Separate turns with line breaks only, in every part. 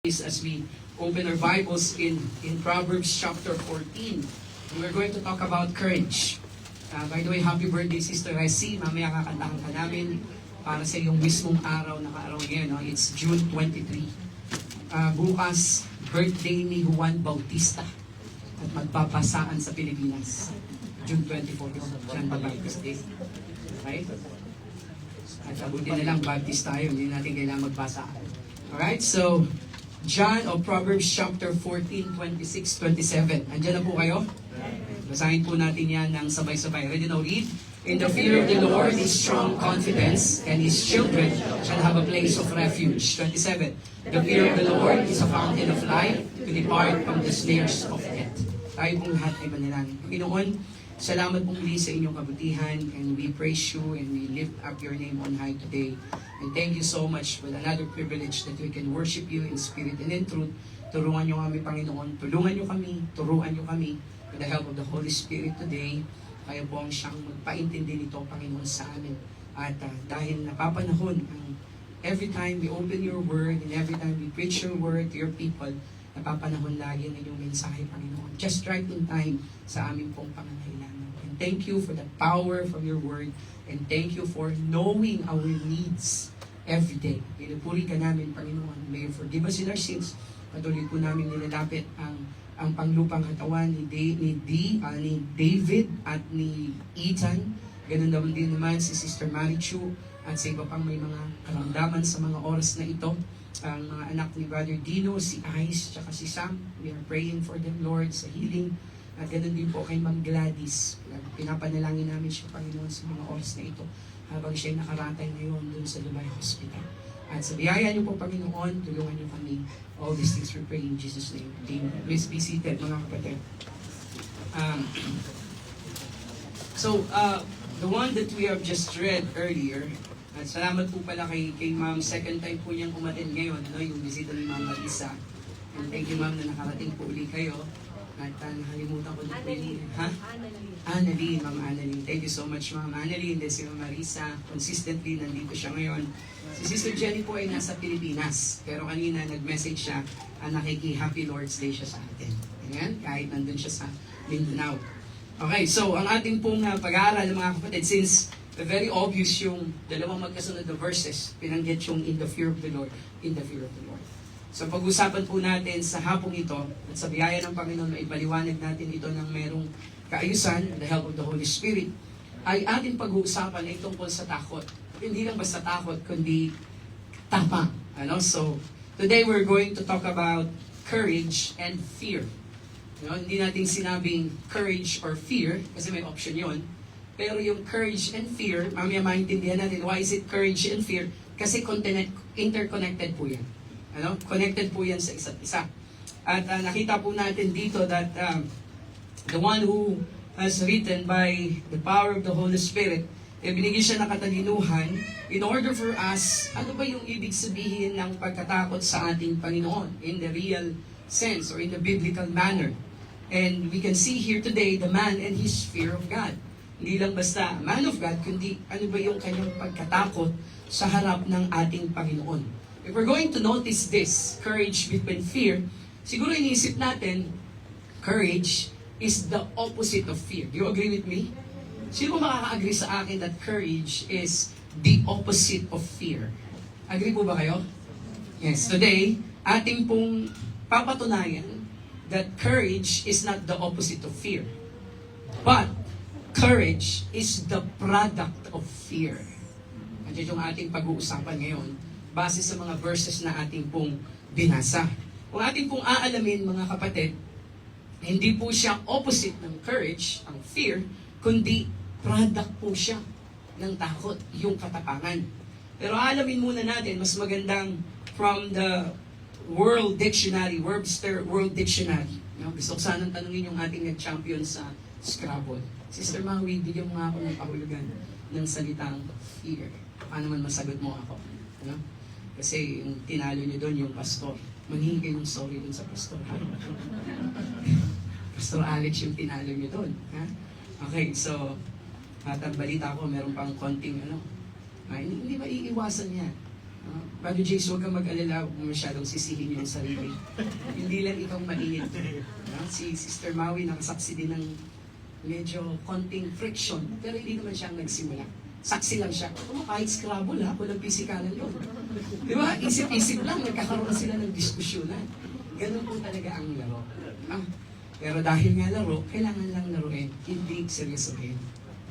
As we open our Bibles in Proverbs chapter 14. And we're going to talk about courage. By the way, happy birthday Sister Resi. Mamaya kakantahan ka namin para sa iyong mismong araw na kaaraw ngayon. No? It's June 23. Bukas, birthday ni Juan Bautista at magpapasaan sa Pilipinas. June 24 yun. John Baptist Day. Right? At abutin na lang, Baptist tayo. Hindi natin kailangan magbasaan. Alright, so John o Proverbs chapter 14, 26, 27. Andiyan na po kayo? Basahin po natin yan ng sabay-sabay. Ready now, read. In the fear of the Lord is strong confidence, and His children shall have a place of refuge. 27. The fear of the Lord is a fountain of life, to depart from the snares of death. Tayo pong lahat ay manalangin. Panginoon, salamat pong muli sa inyong kabutihan, and we praise you and we lift up your name on high today. And thank you so much for another privilege that we can worship you in spirit and in truth. Tulungan niyo kami, Panginoon. Tulungan niyo kami, turuan niyo kami with the help of the Holy Spirit today. Kayo po ang siyang magpaintindi nito, Panginoon, sa amin. At dahil napapanahon, every time we open your word and every time we preach your word to your people, napapanahon lagi ang inyong mensahe, Panginoon. Just right in time sa aming pong pangangailangan. And thank you for the power from your word. And thank you for knowing our needs every day. Pinupuri ka namin, Panginoon. May you forgive us in our sins. Patuloy po namin nilalapit ang panglupang katawan ni David at ni Ethan. Ganun naman din naman si Sister Marichu at sa iba pang may mga karamdaman sa mga oras na ito. Ang mga anak ni Brother Dino, si Ice, tsaka si Sam. We are praying for them, Lord, sa healing. At ganun din po kay Ma'am Gladys. Pinapanalangin namin siya, Panginoon, sa mga oras na ito habang siya nakaratay ngayon dun sa Lubay Hospital. At sa biyaya niyo po, Panginoon, tulungan niyo kami. All these things we pray in Jesus' name. Amen. Please be seated, mga kapatid. The one that we have just read earlier, at salamat po pala kay Ma'am, second time po niyang umattend ngayon, yung bisita ni Ma'am Marisa. And thank you, Ma'am, na nakarating po uli kayo. At nakalimutan ko na po yung... Annalyn, Ma'am Annalyn. Thank you so much, Ma'am Annalyn. Then si Ma'am Marisa, consistently nandito siya ngayon. Si Sister Jenny po ay nasa Pilipinas. Pero kanina nag-message siya, nakiki-Happy Lord's Day siya sa atin. Ayan, kahit nandun siya sa Mindanao. Okay, so ang ating pong pag-aaral ng mga kapatid, since very obvious yung dalawang magkasunod na verses, pinanggit yung in the fear of the Lord, in the fear of the Lord. So pag-usapan po natin sa hapong ito, at sa biyaya ng Panginoon na ipaliwanag natin ito ng merong kaayusan, with the help of the Holy Spirit, ay ating pag-uusapan ay tungkol sa takot. Hindi lang basta takot, kundi tapang. So, today we're going to talk about courage and fear. Hindi natin sinabing courage or fear, kasi may option yon. Pero yung courage and fear, mamaya maintindihan natin, why is it courage and fear? Kasi interconnected po yan. Connected po yan sa isa't isa. At nakita po natin dito that the one who has written by the power of the Holy Spirit, binigyan siya ng katalinuhan in order for us, ano ba yung ibig sabihin ng pagkatakot sa ating Panginoon in the real sense or in the biblical manner. And we can see here today the man and his fear of God. Hindi lang basta man of God, kundi ano ba yung kanyang pagkatakot sa harap ng ating Panginoon. If we're going to notice this, courage between fear, siguro iniisip natin, courage is the opposite of fear. Do you agree with me? Sino makaka-agree sa akin that courage is the opposite of fear? Agree po ba kayo? Yes. Today, ating pong papatunayan that courage is not the opposite of fear. But, courage is the product of fear. Andiyan yung ating pag-uusapan ngayon base sa mga verses na ating pong binasa. Kung ating pong aalamin, mga kapatid, hindi po siya opposite ng courage, ang fear, kundi product po siya ng takot, yung katapangan. Pero aalamin muna natin, mas magandang from the World Dictionary, Webster World Dictionary. Gusto ko sanang tanungin yung ating nag-champion sa Scrabble. Sister Maui, bigyan mo nga ako ng kahulugan ng salitang fear. Paano man masagot mo ako? Kasi yung tinalo niyo doon yung pastor. Manghingi kayo ng sorry doon sa pastor. Pastor Alex yung tinalo niyo doon. Okay, so at ang balita ko, meron pang konting hindi ba iiwasan yan? Brother Jace, huwag kang mag-alala, huwag mo masyadong sisihin yung sarili. Hindi lang ikaw mainit. Si Sister Maui nakasaksi din ng medyo konting friction, pero hindi naman siyang nagsimula. Saksi lang siya. Kahit Scrabble walang pisikalan yun. Di ba? Isip-isip lang, nagkakaroon sila ng diskusyonan. Ganun po talaga ang laro. Pero dahil nga laro, kailangan lang laruin, hindi seryosohin.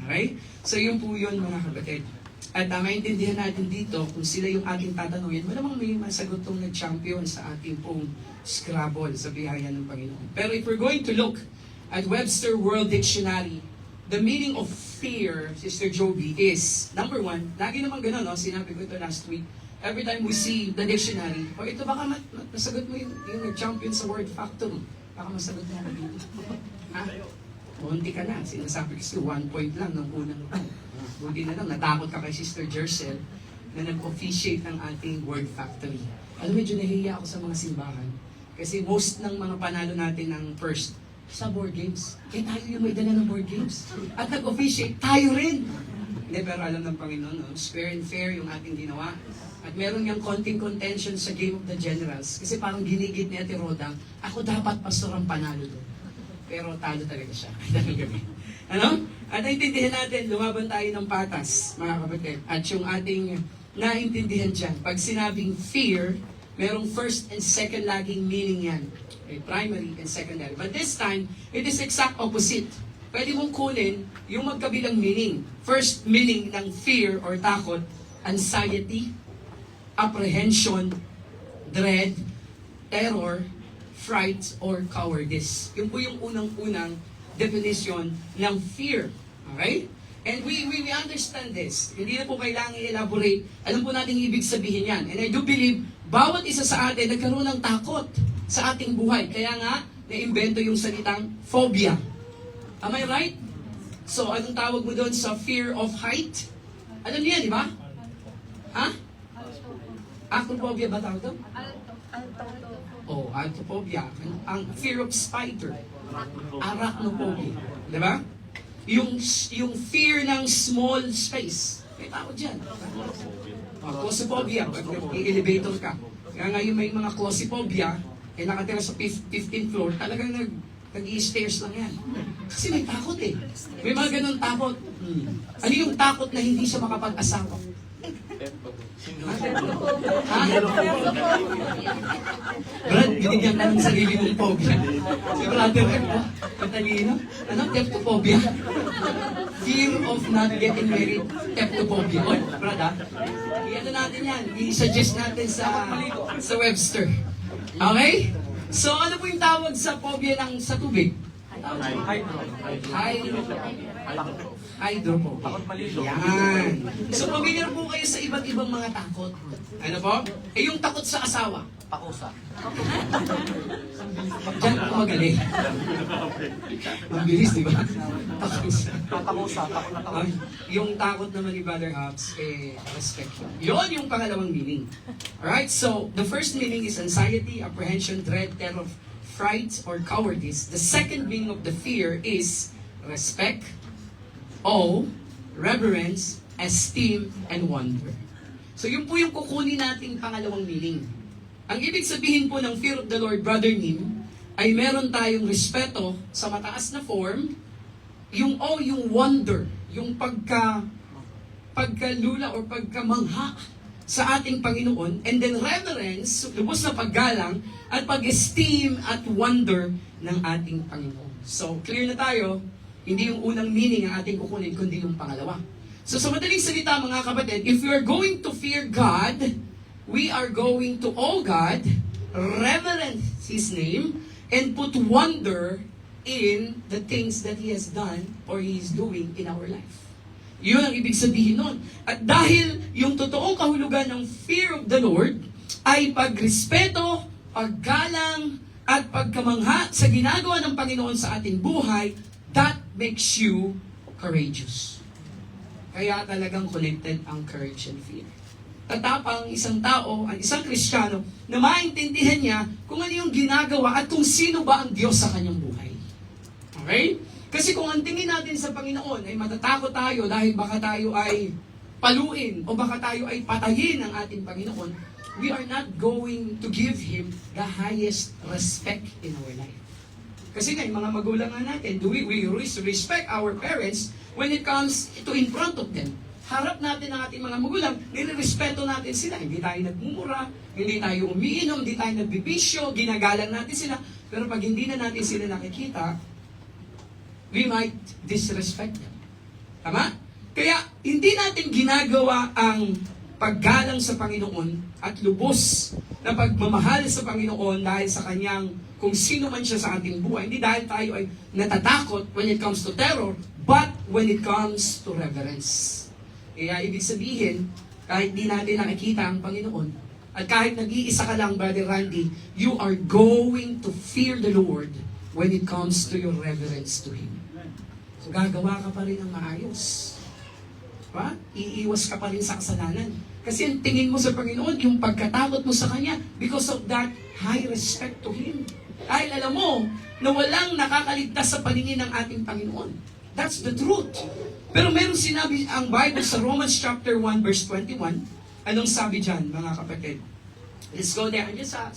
Okay? So yun po yun mga kapatid. At maintindihan natin dito, kung sila yung ating tatanungin, malamang may masagot tong nag-champion sa ating pong Scrabble sa biyaya ng Panginoon. Pero if we're going to look at Webster World Dictionary, the meaning of fear, Sister Joby, is, number one, lagi naman gano'n, no? Sinabi ko ito last week, every time we see the dictionary, ito baka masagot mo yung nag-champion sa Word Factory. Baka masagot mo ako dito. Munti ka na. Sinasabi ko 1 point lang ng unang round. Buti na lang, natakot ka kay Sister Jercel na nag-officiate ng ating Word Factory. Alam, medyo nahihiya ako sa mga simbahan. Kasi most ng mga panalo natin ng first sa board games. Tayo yung may dala ng board games. At nag-officiate, tayo rin. Hindi, pero alam ng Panginoon, square and fair yung ating ginawa. At meron niyang konting contention sa Game of the Generals. Kasi parang ginigit ni Ate Roda, ako dapat pastor ang panalo doon. Pero talo talaga siya. Ano? At naintindihan natin, lumaban tayo ng patas, mga kapatid. At yung ating naintindihan dyan, pag sinabing fear, merong first and second laging meaning yan. Okay, primary and secondary. But this time, it is exact opposite. Pwede mong kunin yung magkabilang meaning. First meaning ng fear or takot, anxiety, apprehension, dread, terror, fright, or cowardice. Yun po yung unang-unang definition ng fear. Okay? And we understand this. Hindi na po kailangan i-elaborate. Alam po natin ibig sabihin yan. And I do believe, bawat isa sa atin nagkaroon ng takot sa ating buhay. Kaya nga, na-invento yung salitang phobia. Am I right? So, anong tawag mo doon sa fear of height? Alam niyo yan, di ba? Ha? Acrophobia ba tawag doon? Altophobia. Ang fear of spider. Arachnophobia. Di ba? Yung fear ng small space. May tawag dyan. Claustrophobia. I-elevator ka. Kaya ngayon may mga claustrophobia, nakatira sa 15th floor, talagang nag-i-stairs lang yan. Kasi may takot May mga ganun takot. Ano yung takot na hindi siya makapag-asawa? Brad, binigyan ka ng sarili mong phobia. Si brother, matalino. Ano? Teptophobia. Fear of not getting married. Teptophobia. Oy, Brad i-ano natin yan. I-suggest natin sa Webster. Okay? So, ano po yung tawag sa phobia sa tubig? Hydrophobia. Yan. So, familiar po kayo sa iba't ibang mga takot. Ano po? Yung takot sa asawa.
Pakusa.
Diyan ako magaling. Mabilis, di ba? Pakusa.
Pakusa. Takot na takot.
Yung takot naman ni Brother Hobbs, respect yun. Yun yung pangalawang meaning. Alright, so, the first meaning is anxiety, apprehension, dread, terror, fright, or cowardice. The second meaning of the fear is respect, awe, reverence, esteem, and wonder. So yun po yung kukunin nating pangalawang meaning. Ang ibig sabihin po ng fear of the Lord, Brother Nim, ay meron tayong respeto sa mataas na form, yung awe, yung wonder, yung pagkalula or pagkamangha sa ating Panginoon, and then reverence, lubos na paggalang, at pag-esteem at wonder ng ating Panginoon. So, clear na tayo, hindi yung unang meaning ang ating kukunin, kundi yung pangalawa. So, sa madaling salita, mga kapatid, if we are going to fear God, we are going to owe God, reverence His name, and put wonder in the things that He has done or He is doing in our life. Yun ang ibig sabihin nun. At dahil yung totoong kahulugan ng fear of the Lord ay pagrespeto, paggalang, at pagkamangha sa ginagawa ng Panginoon sa ating buhay, that makes you courageous. Kaya talagang connected ang courage and fear. Tatapang isang tao, ang isang Kristiyano, na maintindihan niya kung ano yung ginagawa at kung sino ba ang Diyos sa kanyang buhay. Okay? Kasi kung ang tingin natin sa Panginoon ay matatakot tayo dahil baka tayo ay paluin o baka tayo ay patayin ng ating Panginoon, we are not going to give Him the highest respect in our life. Kasi nga, yung mga magulang nga natin, we respect our parents when it comes to in front of them. Harap natin ang ating mga magulang, nire-respeto natin sila. Hindi tayo nagmumura, hindi tayo umiinom, hindi tayo nagbibisyo, ginagalang natin sila. Pero pag hindi na natin sila nakikita, we might disrespect them. Tama? Kaya hindi natin ginagawa ang paggalang sa Panginoon at lubos na pagmamahal sa Panginoon dahil sa Kanyang kung sino man siya sa ating buhay. Hindi dahil tayo ay natatakot when it comes to terror, but when it comes to reverence. Kaya ibig sabihin, kahit di natin nakikita ang Panginoon, at kahit nag-iisa ka lang, Brother Randy, you are going to fear the Lord when it comes to your reverence to Him. So gagawa ka pa rin ng maayos. Diba? Iiwas ka pa rin sa kasalanan. Kasi ang tingin mo sa Panginoon, yung pagkatakot mo sa Kanya, because of that high respect to Him. Dahil alam mo, na walang nakakaligtas sa paningin ng ating Panginoon. That's the truth. Pero meron sinabi ang Bible sa Romans chapter 1 verse 21. Anong sabi dyan, mga kapatid? Let's go there. Andiyan sa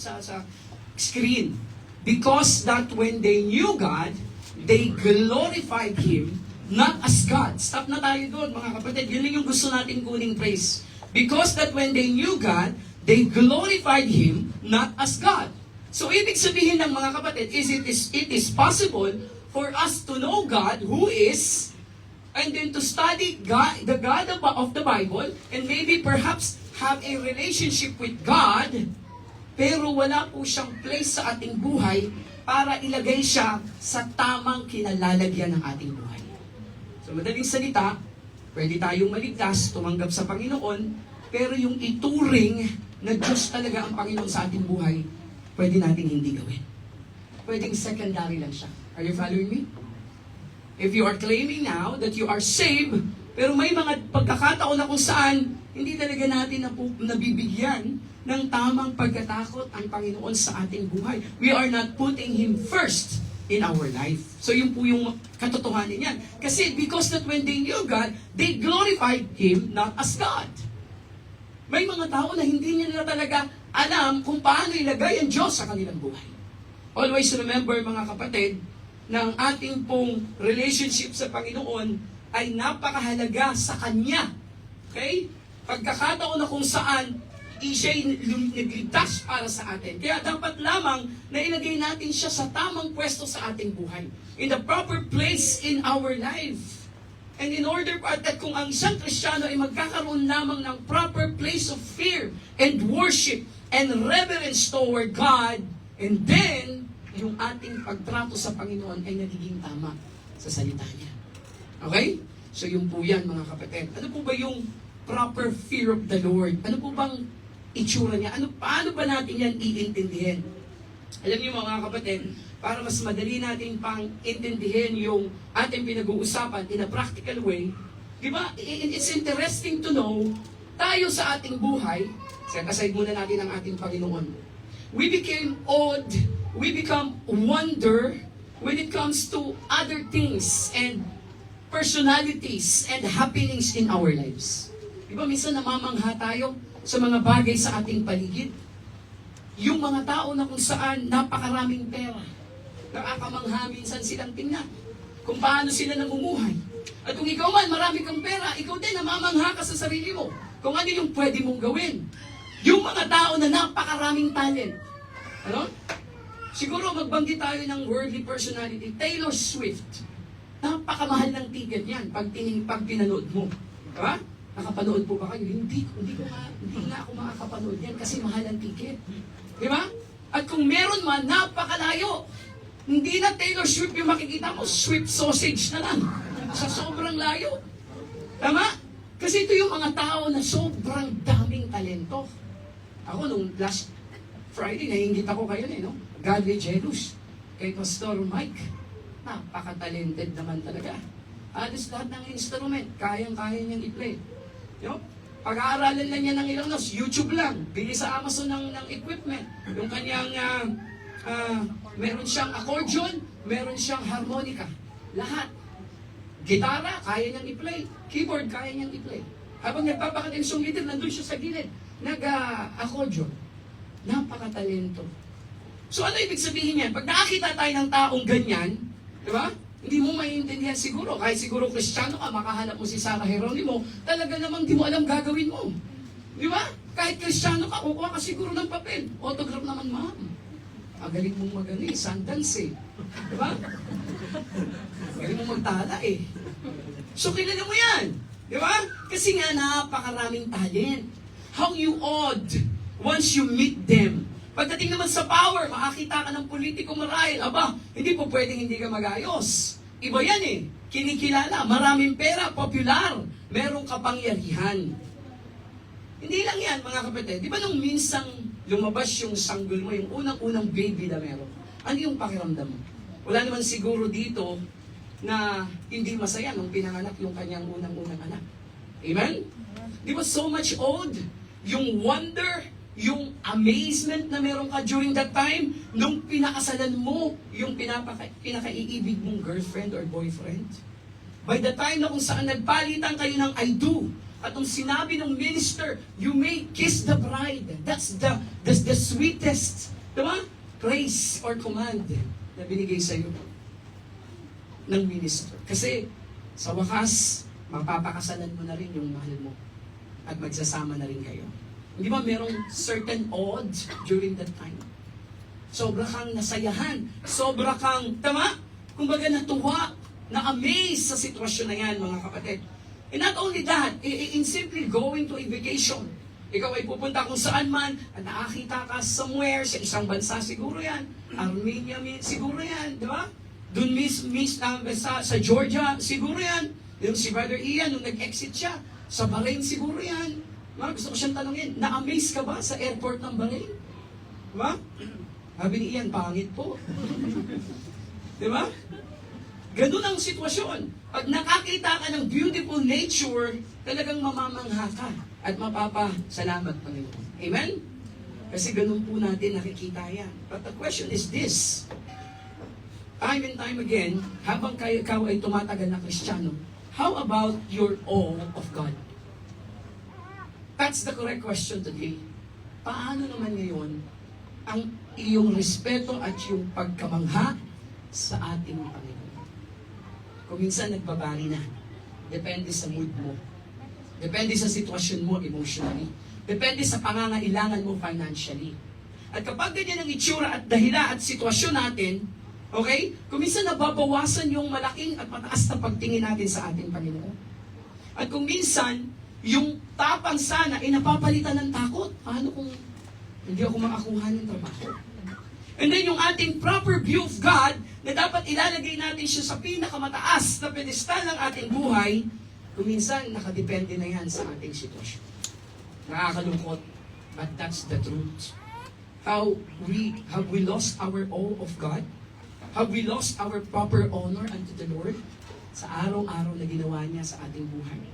screen. Because that when they knew God, they glorified Him, not as God. Stop na tayo doon, mga kapatid. Yun lang yung gusto natin kuning praise. Because that when they knew God, they glorified Him, not as God. So, ibig sabihin ng mga kapatid, it is possible for us to know God who is, and then to study God, the God of the Bible, and maybe perhaps have a relationship with God, pero wala po siyang place sa ating buhay para ilagay siya sa tamang kinalalagyan ng ating buhay. So, madaling salita, pwede tayong maligtas, tumanggap sa Panginoon, pero yung ituring na Diyos talaga ang Panginoon sa ating buhay, pwede natin hindi gawin. Pwedeng secondary lang siya. Are you following me? If you are claiming now that you are saved, pero may mga pagkakataon na kung saan hindi talaga natin nabibigyan ng tamang pagkatakot ang Panginoon sa ating buhay. We are not putting Him first in our life. So yun po yung katotohanan niyan. Kasi because that when they knew God, they glorified Him not as God. May mga tao na hindi nila talaga alam kung paano ilagay ang Diyos sa kanilang buhay. Always remember, mga kapatid, na ang ating pong relationship sa Panginoon ay napakahalaga sa Kanya. Okay? Pagkakataon na kung saan siya'y nagligtas para sa atin. Kaya dapat lamang na ilagay natin siya sa tamang pwesto sa ating buhay. In the proper place in our life. And in order, at kung ang isang Kristiyano ay magkakaroon lamang ng proper place of fear and worship and reverence toward God, and then, yung ating pagtrato sa Panginoon ay nagiging tama sa salita niya. Okay? So yun po yan, mga kapatid. Ano po ba yung proper fear of the Lord? Ano po bang itsura niya? Paano ba natin yan iintindihin? Alam niyo, mga kapatid, para mas madali natin pang intindihin yung ating pinag-uusapan in a practical way, di ba? It's interesting to know, tayo sa ating buhay, set aside muna natin ang ating Panginoon. We became awed, we become wonder when it comes to other things and personalities and happenings in our lives. Di ba minsan namamangha tayo sa mga bagay sa ating paligid? Yung mga tao na kung saan napakaraming pera, nakakamangha minsan silang tingnan kung paano sila namumuhay. At kung ikaw man, marami kang pera, ikaw din namamangha ka sa sarili mo kung ano yung pwede mong gawin. Yung mga tao na napakaraming talent. Ano? Siguro magbanggit tayo ng worldly personality. Taylor Swift. Napakamahal ng ticket yan pag pinanood mo. Diba? Nakapanood po ba kayo? Hindi nga ako makakapanood yan kasi mahal ang ticket. Diba? At kung meron man, napakalayo. Hindi na Taylor Swift yung makikita mo, Swift sausage na lang. Sa sobrang layo. Tama? Kasi ito yung mga tao na sobrang daming talento. Ako nung last Friday, naiingit ako kayo no? Godly Jealous. Kay Pastor Mike. Napaka-talented naman talaga. Halos lahat ng instrument, kayang-kaya niyang i-play. Pag-aaralan lang niya ng ilang YouTube lang. Bili sa Amazon ng equipment. Yung kanyang, meron siyang accordion, meron siyang harmonica. Lahat. Gitara, kaya niyang i-play. Keyboard, kaya niyang i-play. Habang nagpapakatensya yung leader, nandun siya sa gilid. Nag-accordion. Napakatalento. So ano ibig sabihin yan? Pag nakakita tayo ng taong ganyan, di ba? Hindi mo maiintindihan siguro. Kahit siguro Kristiyano ka, makahanap mo si Sarah Geronimo, talaga namang di mo alam gagawin mo. Di ba? Kahit Kristiyano ka, kukuha ka siguro ng papel. Autograph naman, ma'am. Magaling mong magani, sandals eh. Di ba? Magaling mong magtala eh. So kilala mo yan. Di ba? Kasi nga napakaraming talent. How you odd once you meet them. Pagdating naman sa power, makakita ka ng politiko marahil. Aba, hindi po pwedeng hindi ka magayos. Iba yan eh. Kinikilala, maraming pera, popular, merong kapangyarihan. Hindi lang yan, mga kapatid. Di ba nung minsang lumabas yung sanggol mo, yung unang-unang baby na meron, ano yung pakiramdam mo? Wala naman siguro dito na hindi masaya nung pinanganak yung kanyang unang-unang anak. Amen? Di ba so much owed? Yung wonder, yung amazement na meron ka during that time, nung pinakasalan mo yung pinakaiibig mong girlfriend or boyfriend. By the time na kung saan nagpalitan kayo ng I do, at nung sinabi ng minister, you may kiss the bride. That's the sweetest, diba? Praise or command na binigay sa iyo ng minister. Kasi sa wakas, mapapakasalan mo na rin yung mahal mo at magsasama na rin kayo. Hindi ba merong certain odds during that time? Sobra kang nasayahan. Sobra kang, tama? Kumbaga natuwa, na-amaze sa sitwasyon na yan, mga kapatid. And not only that, in simply going to a vacation. Ikaw ay pupunta kung saan man, at nakakita ka somewhere, sa isang bansa siguro yan, Armenia siguro yan, di ba? Doon sa Georgia, siguro yan. Yung si Brother Ian, nung nag-exit siya, sa Bahrain siguro yan. Gusto ko siyang tanongin, na-amaze ka ba sa airport ng Bahrain? Diba? Sabi ni Ian, pangit po. Diba? Ganun ang sitwasyon. Pag nakakita ka ng beautiful nature, talagang mamamangha ka at mapapasalamat Panginoon. Amen? Kasi ganun po natin nakikita yan. But the question is this. Time and time again, habang ikaw ay tumatagal na Kristiyano, how about your awe of God? That's the correct question today. Paano naman ngayon ang iyong respeto at yung pagkamangha sa ating Panginoon? Kung minsan nagbabali na, depende sa mood mo. Depende sa sitwasyon mo emotionally. Depende sa pangangailangan mo financially. At kapag ganyan ang itsura at dahila at sitwasyon natin, okay, kung minsan nababawasan yung malaking at mataas na pagtingin natin sa ating Panginoon. At kung minsan, yung tapang sana ay napapalitan ng takot. Paano kung hindi ako makakuha ng trabaho? And then yung ating proper view of God, na dapat ilalagay natin siya sa pinakamataas na pedestal ng ating buhay, kung minsan nakadepende na yan sa ating sitwasyon. Nakakalungkot, but that's the truth. Have we lost our awe of God? Have we lost our proper honor unto the Lord sa araw-araw na ginawa niya sa ating buhay?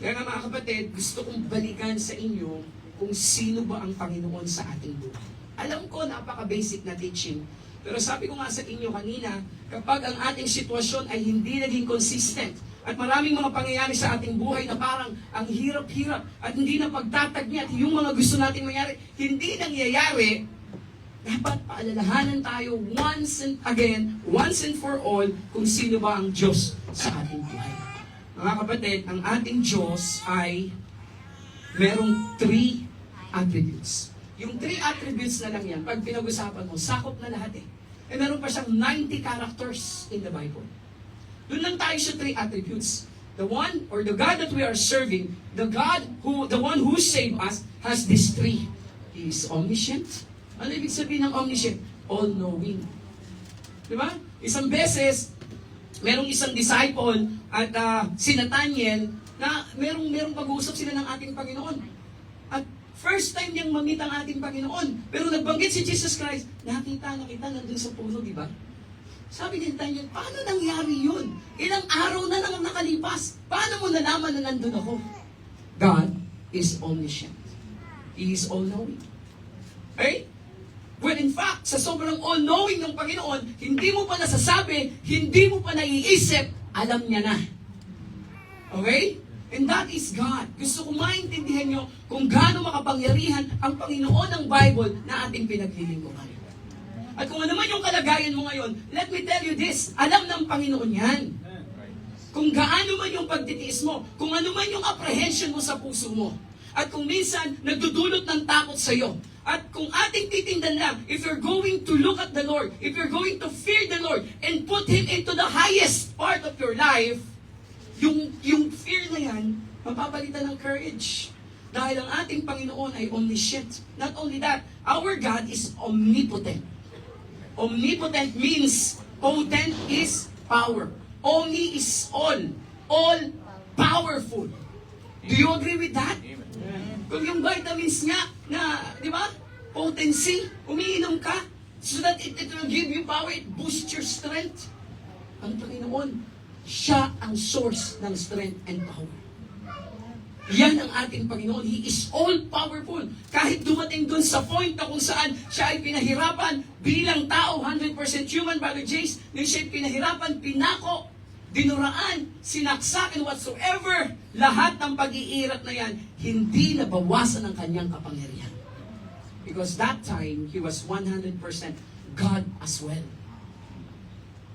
Kaya nga mga kapatid, gusto kong balikan sa inyo kung sino ba ang Panginoon sa ating buhay. Alam ko, napaka-basic na teaching. Pero sabi ko nga sa inyo kanina, kapag ang ating sitwasyon ay hindi naging consistent, at maraming mga pangyayari sa ating buhay na parang ang hirap-hirap at hindi na pagtatag niya at yung mga gusto nating mangyari, hindi nangyayari, dapat paalalahanan tayo once and again, once and for all, kung sino ba ang Diyos sa ating buhay. Mga kapatid, ang ating Diyos ay merong 3 attributes. Yung 3 attributes na lang yan, pag pinag-usapan mo, sakop na lahat eh. E meron pa siyang 90 characters in the Bible. Doon lang tayo sa 3 attributes. The one, or the God that we are serving, the one who saved us, has these 3. He is omniscient. Ano ibig sabihin ng omniscient? All-knowing. Diba? Isang beses, merong isang disciple at si Nathaniel na merong pag-uusap sila ng ating Panginoon. At first time niyang mamit ang ating Panginoon. Pero nagbanggit si Jesus Christ, nakita nandun sa puno, di ba? Sabi ni Nathaniel, paano nangyari yun? Ilang araw na lang nakalipas. Paano mo nalaman na nandun ako? God is omniscient. He is all-knowing. Okay? When in fact, sa sobrang all-knowing ng Panginoon, hindi mo pa nasasabi, hindi mo pa naiisip, alam niya na. Okay? And that is God. Gusto ko maintindihan nyo kung gaano makapangyarihan ang Panginoon ng Bible na ating pinaglilingkuran. At kung ano man yung kalagayan mo ngayon, let me tell you this, alam ng Panginoon yan. Kung gaano man yung pagtitiis mo, kung ano man yung apprehension mo sa puso mo, at kung minsan nagdudulot ng takot sa iyo, at kung ating titindan lang, if you're going to look at the Lord, if you're going to fear the Lord, and put Him into the highest part of your life, yung fear na yan, mapapalitan ng courage. Dahil ang ating Panginoon ay omniscient. Not only that, our God is omnipotent. Omnipotent means, potent is power. Omni is all powerful. Do you agree with that? Kung yung vitamins nga na, di ba, potency, umiinom ka, so that it will give you power, it boosts your strength. Ang Panginoon, siya ang source ng strength and power. Yan ang ating Panginoon. He is all-powerful. Kahit dumating dun sa point na kung saan siya ay pinahirapan bilang tao, 100% human, Brother Jace, nung siya ay pinahirapan, pinako, dinuraan, sinaksak, and whatsoever, lahat ng pag-iirat na yan, hindi nabawasan ang kanyang kapangyarihan. Because that time, he was 100% God as well.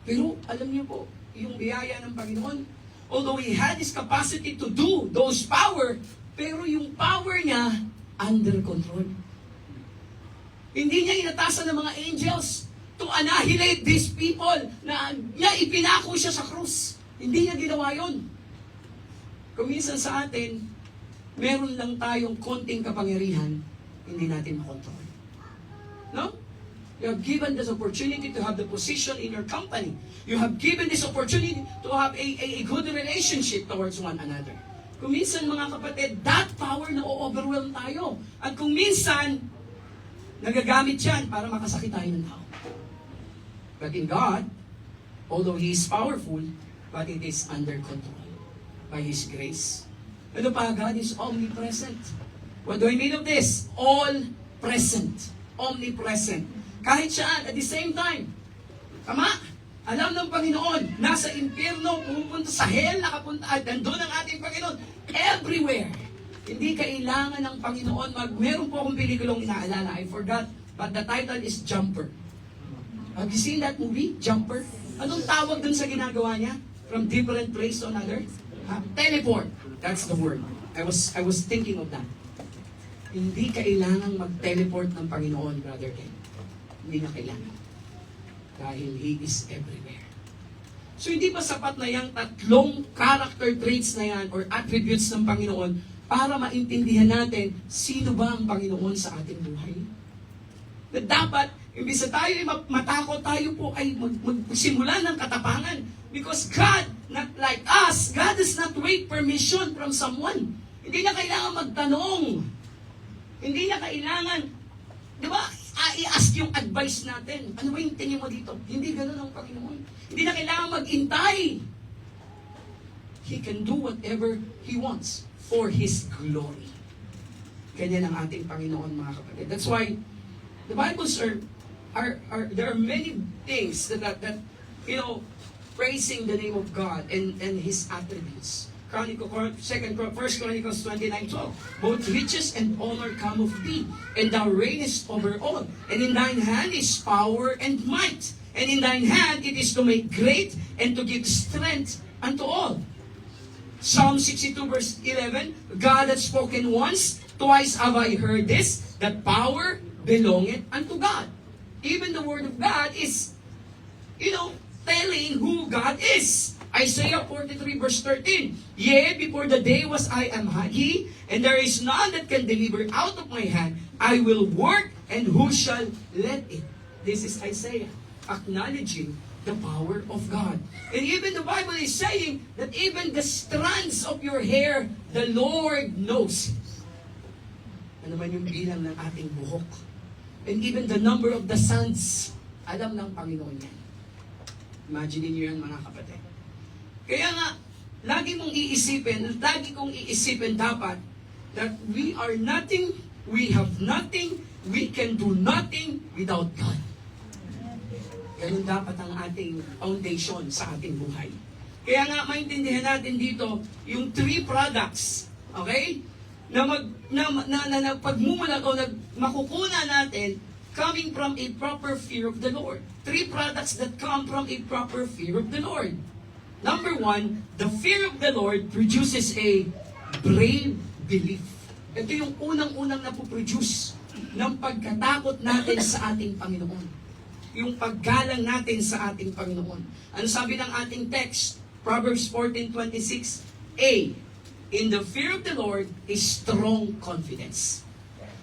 Pero, alam niyo po, yung biyaya ng Panginoon, although He had His capacity to do those power, pero yung power niya, under control. Hindi niya inatasan ng mga angels to annihilate these people na niya ipinako siya sa krus. Hindi niya ginawa yun. Kung minsan sa atin, meron lang tayong konting kapangyarihan, hindi natin makontrol. No? You have given this opportunity to have the position in your company. You have given this opportunity to have a good relationship towards one another. Kung minsan, mga kapatid, that power na o-overwhelm tayo. At kung minsan, nagagamit yan para makasakit tayo ng tao. But in God, although He is powerful, but it is under control by His grace. Ano pa? God is omnipresent. What do I mean of this? All present. Omnipresent. Kahit saan, at the same time. Tama? Alam ng Panginoon, nasa impyerno, pumupunta sa hell, nakapunta, at nandun ang ating Panginoon. Everywhere. Hindi kailangan ng Panginoon meron po akong pelikulang inaalala, I forgot, but the title is Jumper. Have you seen that movie, Jumper? Anong tawag dun sa ginagawa niya? From different place to another? Teleport. That's the word. I was thinking of that. Hindi kailangang mag-teleport ng Panginoon, Brother Ken. Hindi na kailangan. Dahil He is everywhere. So hindi ba sapat na yung tatlong character traits na yan or attributes ng Panginoon para maintindihan natin sino ba ang Panginoon sa ating buhay? Na dapat, imbis na tayo ay matakot, tayo po ay magsimula ng katapangan. Because God, not like us, God does not wait permission from someone. Hindi na kailangan magtanong. Hindi na kailangan, di ba, i-ask yung advice natin. Ano ba yung tingin mo dito? Hindi ganun ang Panginoon. Hindi na kailangan mag-intay. He can do whatever He wants for His glory. Ganyan ang ating Panginoon, mga kapatid. That's why the Bibles are there are many things that praising the name of God and His attributes. First Chronicles 29:12. Both riches and honor come of thee, and thou reignest over all. And in thine hand is power and might. And in thine hand it is to make great and to give strength unto all. Psalm 62 verse 11, God hath spoken once, twice have I heard this, that power belongeth unto God. Even the word of God is, telling who God is. Isaiah 43 verse 13, Yea, before the day was I am He, and there is none that can deliver out of my hand. I will work, and who shall let it? This is Isaiah, acknowledging the power of God. And even the Bible is saying that even the strands of your hair, the Lord knows. Ano man yung bilang ng ating buhok. And even the number of the suns, alam ng Panginoon yan. Imagine niyo yan, mga kapatid. Kaya nga, lagi kong iisipin dapat that we are nothing, we have nothing, we can do nothing without God. Ganun dapat ang ating foundation sa ating buhay. Kaya nga maintindihan natin dito yung three products, okay? Na pagmumulat o makukuna natin coming from a proper fear of the Lord. Three products that come from a proper fear of the Lord. Number one, the fear of the Lord produces a brave belief. Ito yung unang-unang napoproduce ng pagkatakot natin sa ating Panginoon. Yung paggalang natin sa ating Panginoon. Ano sabi ng ating text? Proverbs 14:26, in the fear of the Lord is strong confidence.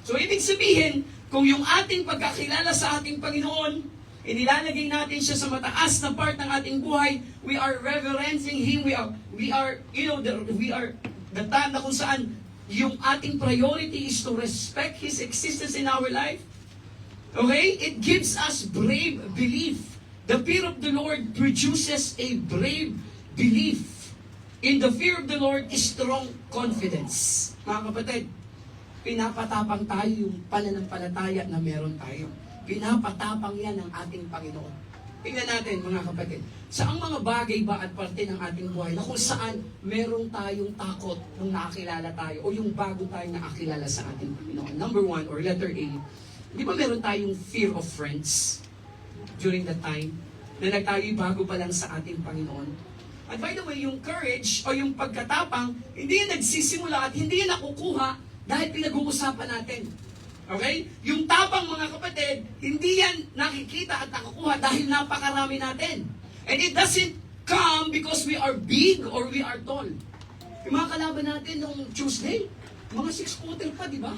So, ibig sabihin, kung yung ating pagkakilala sa ating Panginoon, inilalagay natin siya sa mataas na part ng ating buhay, we are reverencing Him, we are the time na kung saan yung ating priority is to respect His existence in our life. Okay? It gives us brave belief. The fear of the Lord produces a brave belief. In the fear of the Lord is strong confidence. Mga kapatid, pinapatapang tayo yung pananampalataya na meron tayo. Pinapatapang yan ng ating Panginoon. Tingnan natin mga kapatid, saang mga bagay ba at parte ng ating buhay na kung saan meron tayong takot nung nakakilala tayo o yung bago tayong nakakilala sa ating Panginoon. Number one, or letter A, di ba meron tayong fear of friends during that time na nagtayo'y bago pa lang sa ating Panginoon? At by the way, yung courage o yung pagkatapang, hindi yan nagsisimula at hindi yan nakukuha dahil pinag-uusapan natin. Okay? Yung tapang mga kapatid, hindi yan nakikita at nakukuha dahil napakarami natin. And it doesn't come because we are big or we are tall. Yung mga kalaban natin nung Tuesday, mga 6-footer pa, di ba?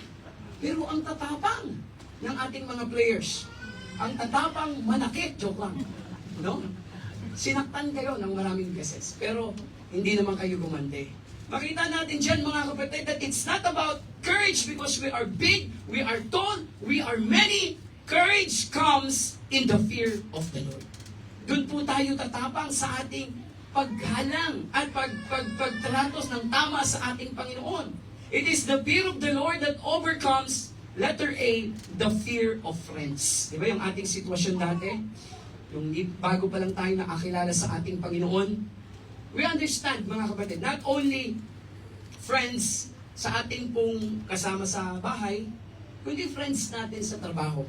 Pero ang tatapang ng ating mga players, ang tatapang manakit, joke lang. No? Sinaktan kayo ng maraming beses, pero hindi naman kayo gumante. Makita natin dyan mga kapatid that it's not about courage because we are big, we are tall, we are many. Courage comes in the fear of the Lord. Doon po tayo tatapang sa ating paggalang at pagtratos ng tama sa ating Panginoon. It is the fear of the Lord that overcomes, letter A, the fear of friends. Diba yung ating sitwasyon dati? Yung bago pa lang tayo nakakilala sa ating Panginoon, we understand, mga kapatid, not only friends sa ating pong kasama sa bahay, kundi friends natin sa trabaho.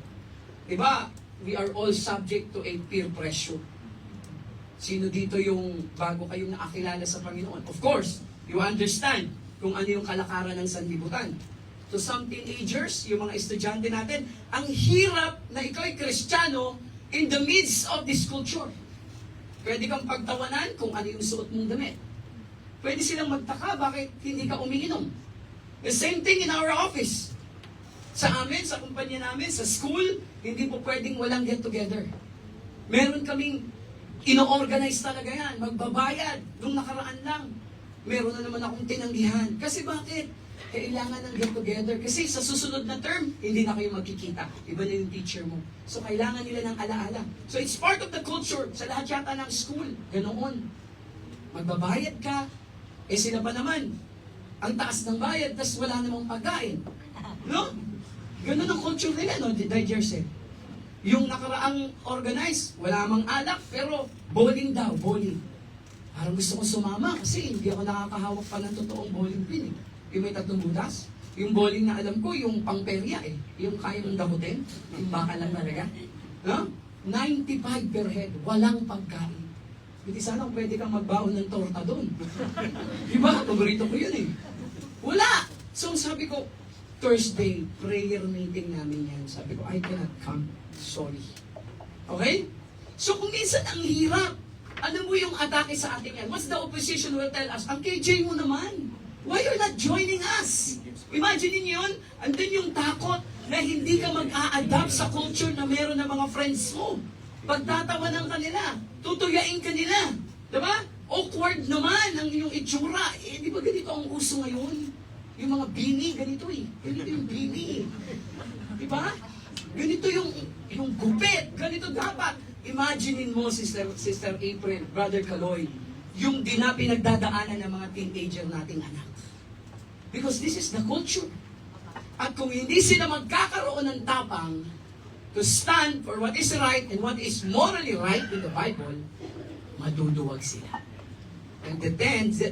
Diba? We are all subject to a peer pressure. Sino dito yung bago kayong nakakilala sa Panginoon? Of course, you understand kung ano yung kalakaran ng sanlibutan. To some teenagers, yung mga estudyante natin, ang hirap na ikaw ay Kristiyano in the midst of this culture. Pwede kang pagtawanan kung ano yung suot mong damit. Pwede silang magtaka bakit hindi ka umiinom. The same thing in our office. Sa amin, sa kumpanya namin, sa school, hindi po pwedeng walang get-together. Meron kaming ino-organize talaga yan. Magbabayad. Nung nakaraan lang, meron na naman akong tinanggihan. Kasi bakit? Kailangan ng get-together. Kasi sa susunod na term, hindi na kayo magkikita. Iba na yung teacher mo. So, kailangan nila ng alaala. So, it's part of the culture. Sa lahat yata ng school. Ganoon. Magbabayad ka. Eh, sila pa naman. Ang taas ng bayad, tas wala namang pagkain. No? Ganun ang culture nila, no? Dahil Jersey. Yung nakaraang organize, wala mang alak, pero bowling daw, bowling. Parang gusto ko sumama kasi hindi ako nakakahawak pa ng totoong bowling pin eh. Yung may tatlong butas. Yung bowling na alam ko, yung pangperya eh. Yung kaya mong dakutin. Yung baka lang talaga. No? 95 per head. Walang pagkain. Hindi sana kung pwede kang magbaon ng torta doon. Diba? Paborito ko yun eh. Wala! So sabi ko, Thursday, prayer meeting namin yan. Sabi ko, I cannot come. Sorry. Okay? So kung minsan ang hirap, ano mo yung atake sa ating yan? What's the opposition will tell us? Ang KJ mo naman. Why you're not joining us? Imagine niyo yun, andun yung takot na hindi ka mag-a-adapt sa culture na meron ng mga friends mo. Pagtatawanan ka nila, tutuyain ka nila. Diba? Awkward naman ang iyong itsura. Eh, di ba ganito ang uso ngayon? Yung mga bini, ganito eh. Ganito yung bini eh. Diba? Ganito yung gupit. Ganito dapat. Imaginein mo, Sister April, Brother Kaloy, yung pinagdadaanan ng mga teenager nating anak. Because this is the culture. At kung hindi sila magkakaroon ng tapang to stand for what is right and what is morally right in the Bible, maduduwag sila. And the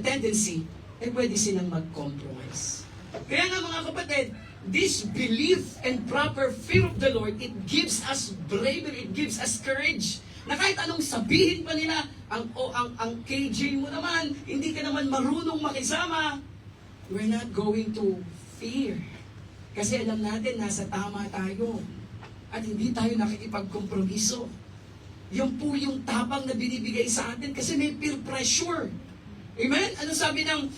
tendency, pwede silang mag-compromise. Kaya nga mga kapatid, this belief and proper fear of the Lord, it gives us bravery, it gives us courage. Na kahit anong sabihin pa nila, ang KJ mo naman, hindi ka naman marunong makisama, we're not going to fear. Kasi alam natin, nasa tama tayo. At hindi tayo nakikipagkompromiso. Yung po yung tapang na binibigay sa atin kasi may peer pressure. Amen? Ano sabi ng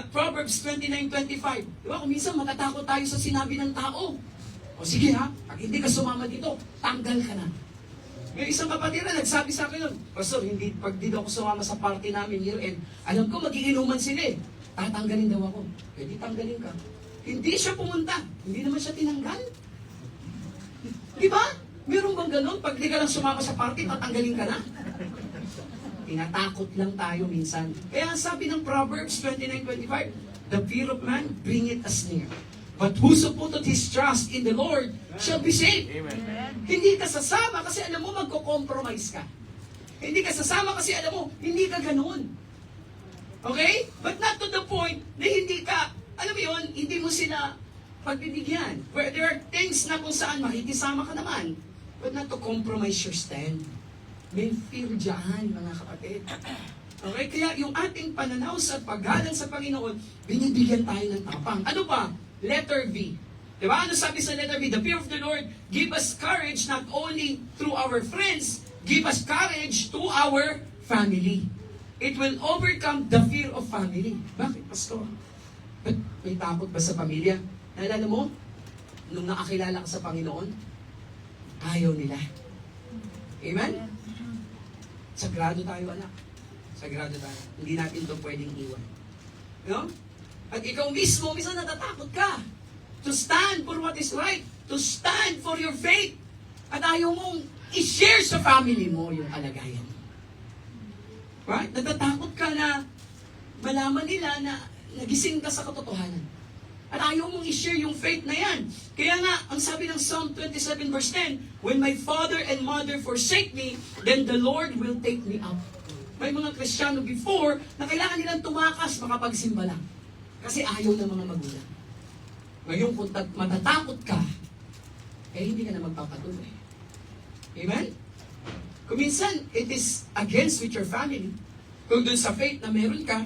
Proverbs 29:25? Diba? Kung minsan matatakot tayo sa sinabi ng tao. O sige ha, pag hindi ka sumama dito, tanggal ka na. May isang kapatid na nagsabi sa akin yun, Pastor, pag di daw ako sumama sa party namin year-end, alam ko magiinuman sila eh. Tatanggalin daw ako. Pwede tanggalin ka. Hindi siya pumunta. Hindi naman siya tinanggal. Di ba? Meron bang ganun? Pag di ka lang sumama sa party, tatanggalin ka na? Tinatakot lang tayo minsan. Kaya sabi ng Proverbs 29:25, the fear of man bringeth us near. But whoso putteth his trust in the Lord shall be saved. Amen. Hindi ka sasama kasi alam mo magko-compromise ka. Hindi ka sasama kasi alam mo, hindi ka ganun. Okay? But not to the point na hindi ka, alam mo yun, hindi mo sila pagbibigyan. Where there are things na kung saan makikisama ka naman, but not to compromise your stand. May fear dyan, mga kapatid. Okay? Kaya yung ating pananaw sa paggalang sa Panginoon, binibigyan tayo ng tapang. Ano pa? Letter B. Diba? Ano sabi sa letter B? The fear of the Lord give us courage not only through our friends, give us courage to our family. It will overcome the fear of family. Bakit, Pastor? Ba't may takot ba sa pamilya? Naalala mo, nung nakakilala ka sa Panginoon, ayaw nila. Amen? Sagrado tayo, anak. Sagrado tayo. Hindi natin ito pwedeng iwan. No? At ikaw mismo, minsan natatakot ka to stand for what is right, to stand for your faith. At ayaw mong i-share sa family mo yung kalagayan. Right? Natatakot ka na malaman nila na nagising ka sa katotohanan. At ayaw mong i-share yung faith na yan. Kaya nga, ang sabi ng Psalm 27 verse 10, when my father and mother forsake me, then the Lord will take me up. May mga Kristiyano before na kailangan nilang tumakas makapagsimba lang. Kasi ayaw ng mga magulang. Ngayon, kung matatakot ka, hindi ka na magpapatuloy. Amen? Kung minsan, it is against with your family. Kung dun sa faith na meron ka,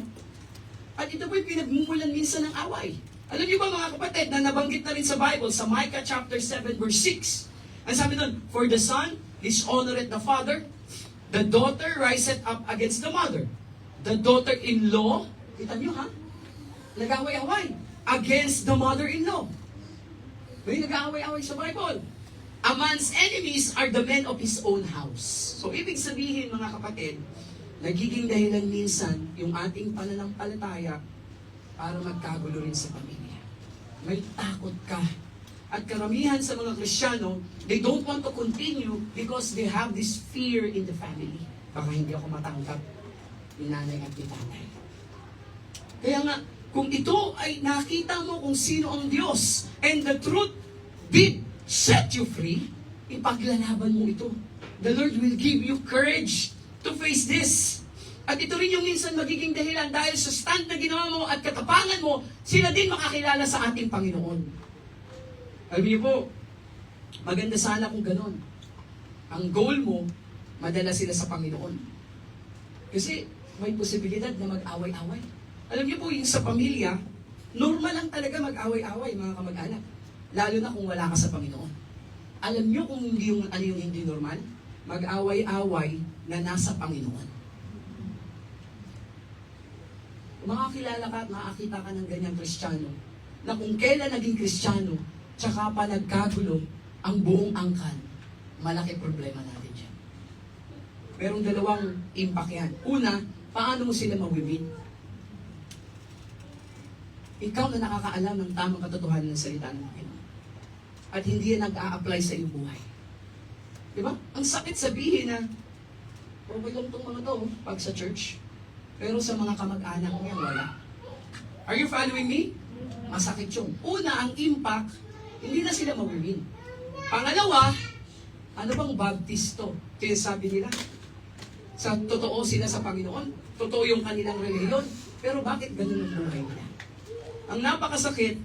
at ito po'y pinagmumulan minsan ng away. Alam niyo ba mga kapatid, na nabanggit na rin sa Bible, sa Micah chapter 7 verse 6. Ang sabi doon, for the son dishonoreth the father, the daughter riseth up against the mother. The daughter-in-law, kita niyo ha? Nag-away-away against the mother-in-law. May nag-away-away sa Bible. A man's enemies are the men of his own house. So, ibig sabihin, mga kapatid, nagiging dahilan minsan yung ating pananampalataya para magkagulo rin sa pamilya. May takot ka. At karamihan sa mga Kristiyano, they don't want to continue because they have this fear in the family. Baka hindi ako matanggap ni nanay at ni tatay. Kaya nga, kung ito ay nakita mo kung sino ang Diyos and the truth did set you free, ipaglalaban mo ito. The Lord will give you courage to face this. At ito rin yung minsan magiging dahilan dahil sa stand na ginawa mo at katapangan mo, sila din makakilala sa ating Panginoon. Alam niyo po, maganda sana kung ganon. Ang goal mo, madala sila sa Panginoon. Kasi may posibilidad na mag-away-away. Alam niyo po, yung sa pamilya, normal lang talaga mag-away-away, mga kamag-anak. Lalo na kung wala ka sa Panginoon. Alam niyo kung hindi yung, ano yung hindi normal? Mag-away-away na nasa Panginoon. Kung makakilala ka at makakita ka ng ganyang Kristiyano, na kung kailan naging Kristiyano, tsaka pa nagkagulo ang buong angkan, malaki problema natin dyan. Merong dalawang impact yan. Una, paano mo sila mawibin? Ikaw na nakakaalam ng tamang katotohanan ng salita ng Panginoon. At hindi yan nag-a-apply sa iyong buhay. Diba? Ang sakit sabihin na, okay lang itong mga to, pag sa church. Pero sa mga kamag-anak niya, wala. Are you following me? Masakit yung. Una, ang impact, hindi na sila mawin. Pangalawa, ano bang baptisto? Kaya sabi nila, Sa totoo sila sa Panginoon, totoo yung kanilang reliyon, pero bakit ganun ang buhay nila? Ang napakasakit,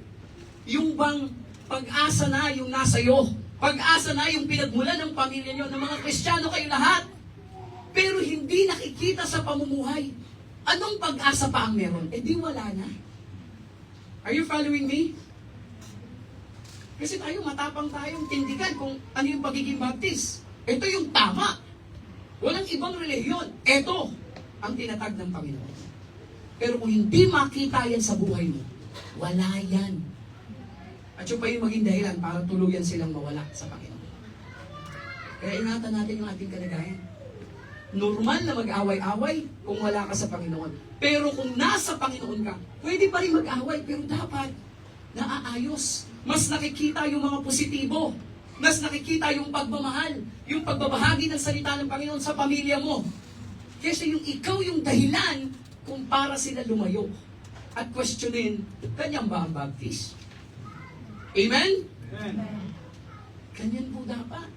yung bang pag-asa na yung nasa iyo, pag-asa na yung pinagmulan ng pamilya nyo, ng mga Kristiyano kayo lahat, pero hindi nakikita sa pamumuhay. Anong pag-asa pa ang meron? Eh di wala na. Are you following me? Kasi tayo, matapang tayong tindigan kung ano yung pagiging baptist. Ito yung tama. Walang ibang relihiyon. Ito ang tinatag ng Panginoon. Pero kung hindi makita yan sa buhay mo, wala yan. At yun pa yung maging dahilan para tuluyan silang mawala sa Panginoon. Kaya ingatan natin yung ating kalagayan. Normal na mag-away-away kung wala ka sa Panginoon. Pero kung nasa Panginoon ka, pwede pa rin mag-away, pero dapat naaayos. Mas nakikita yung mga positibo. Mas nakikita yung pagmamahal, yung pagbabahagi ng salita ng Panginoon sa pamilya mo. Kasi yung ikaw yung dahilan kung para sila lumayo. At questionin, ganyan ba ang baptist? Amen?
Amen.
Ganyan po dapat.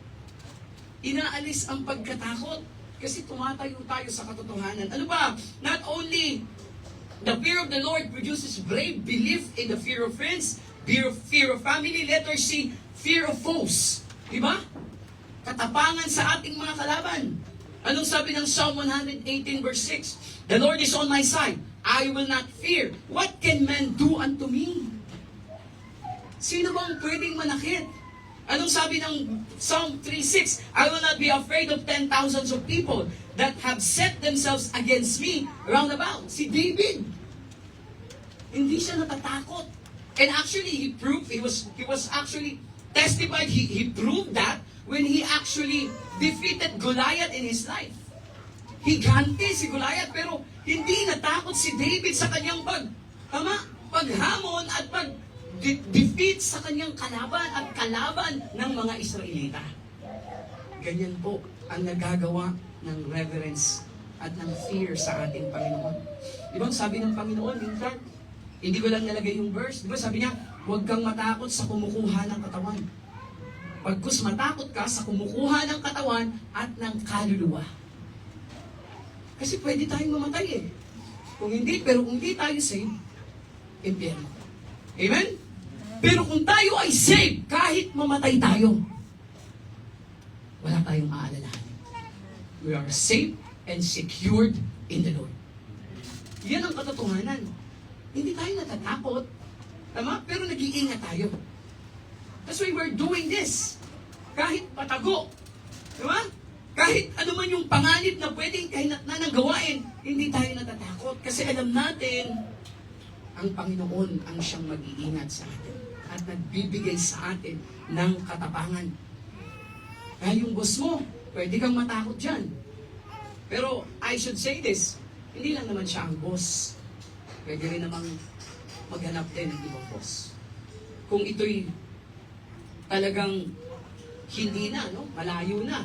Inaalis ang pagkatakot. Kasi tumatayo tayo sa katotohanan. Ano ba? Not only the fear of the Lord produces brave belief in the fear of friends, fear of family, letter C, fear of foes. Diba? Katapangan sa ating mga kalaban. Anong sabi ng Psalm 118 verse 6? The Lord is on my side. I will not fear. What can man do unto me? Sino bang pwedeng manakit? Anong sabi ng Psalm 3:6? I will not be afraid of 10,000s of people that have set themselves against me round about. Si David, hindi siya natatakot. And actually, he was actually testified, he proved that when he actually defeated Goliath in his life. Higante si Goliath, pero hindi natakot si David sa kanyang paghamon at defeat sa kanyang kalaban at kalaban ng mga Israelita. Ganyan po ang nagagawa ng reverence at ng fear sa ating Panginoon. Di ba sabi ng Panginoon, minsan, hindi ko lang nalagay yung verse, di ba sabi niya, huwag kang matakot sa kumukuha ng katawan. Pagkus matakot ka sa kumukuha ng katawan at ng kaluluwa. Kasi pwede tayong mamatay eh. Kung hindi tayo save, impyerno. Amen? Pero kung tayo ay saved, kahit mamatay tayo, wala tayong aalalahanin. We are safe and secured in the Lord. Yan ang katotohanan. Hindi tayo natatakot. Tama? Pero nag-iingat tayo. That's why we're doing this. Kahit patago. Tama? Kahit ano man yung panganib na pwedeng kahinatnan ng gawain, hindi tayo natatakot. Kasi alam natin, ang Panginoon ang siyang mag-iingat sa atin at nagbibigay sa atin ng katapangan. Kaya yung boss mo, pwede kang matakot dyan. Pero I should say this, hindi lang naman siya ang boss. Pwede rin namang maghanap din ng ibang boss. Kung ito'y talagang hindi na, no? Malayo na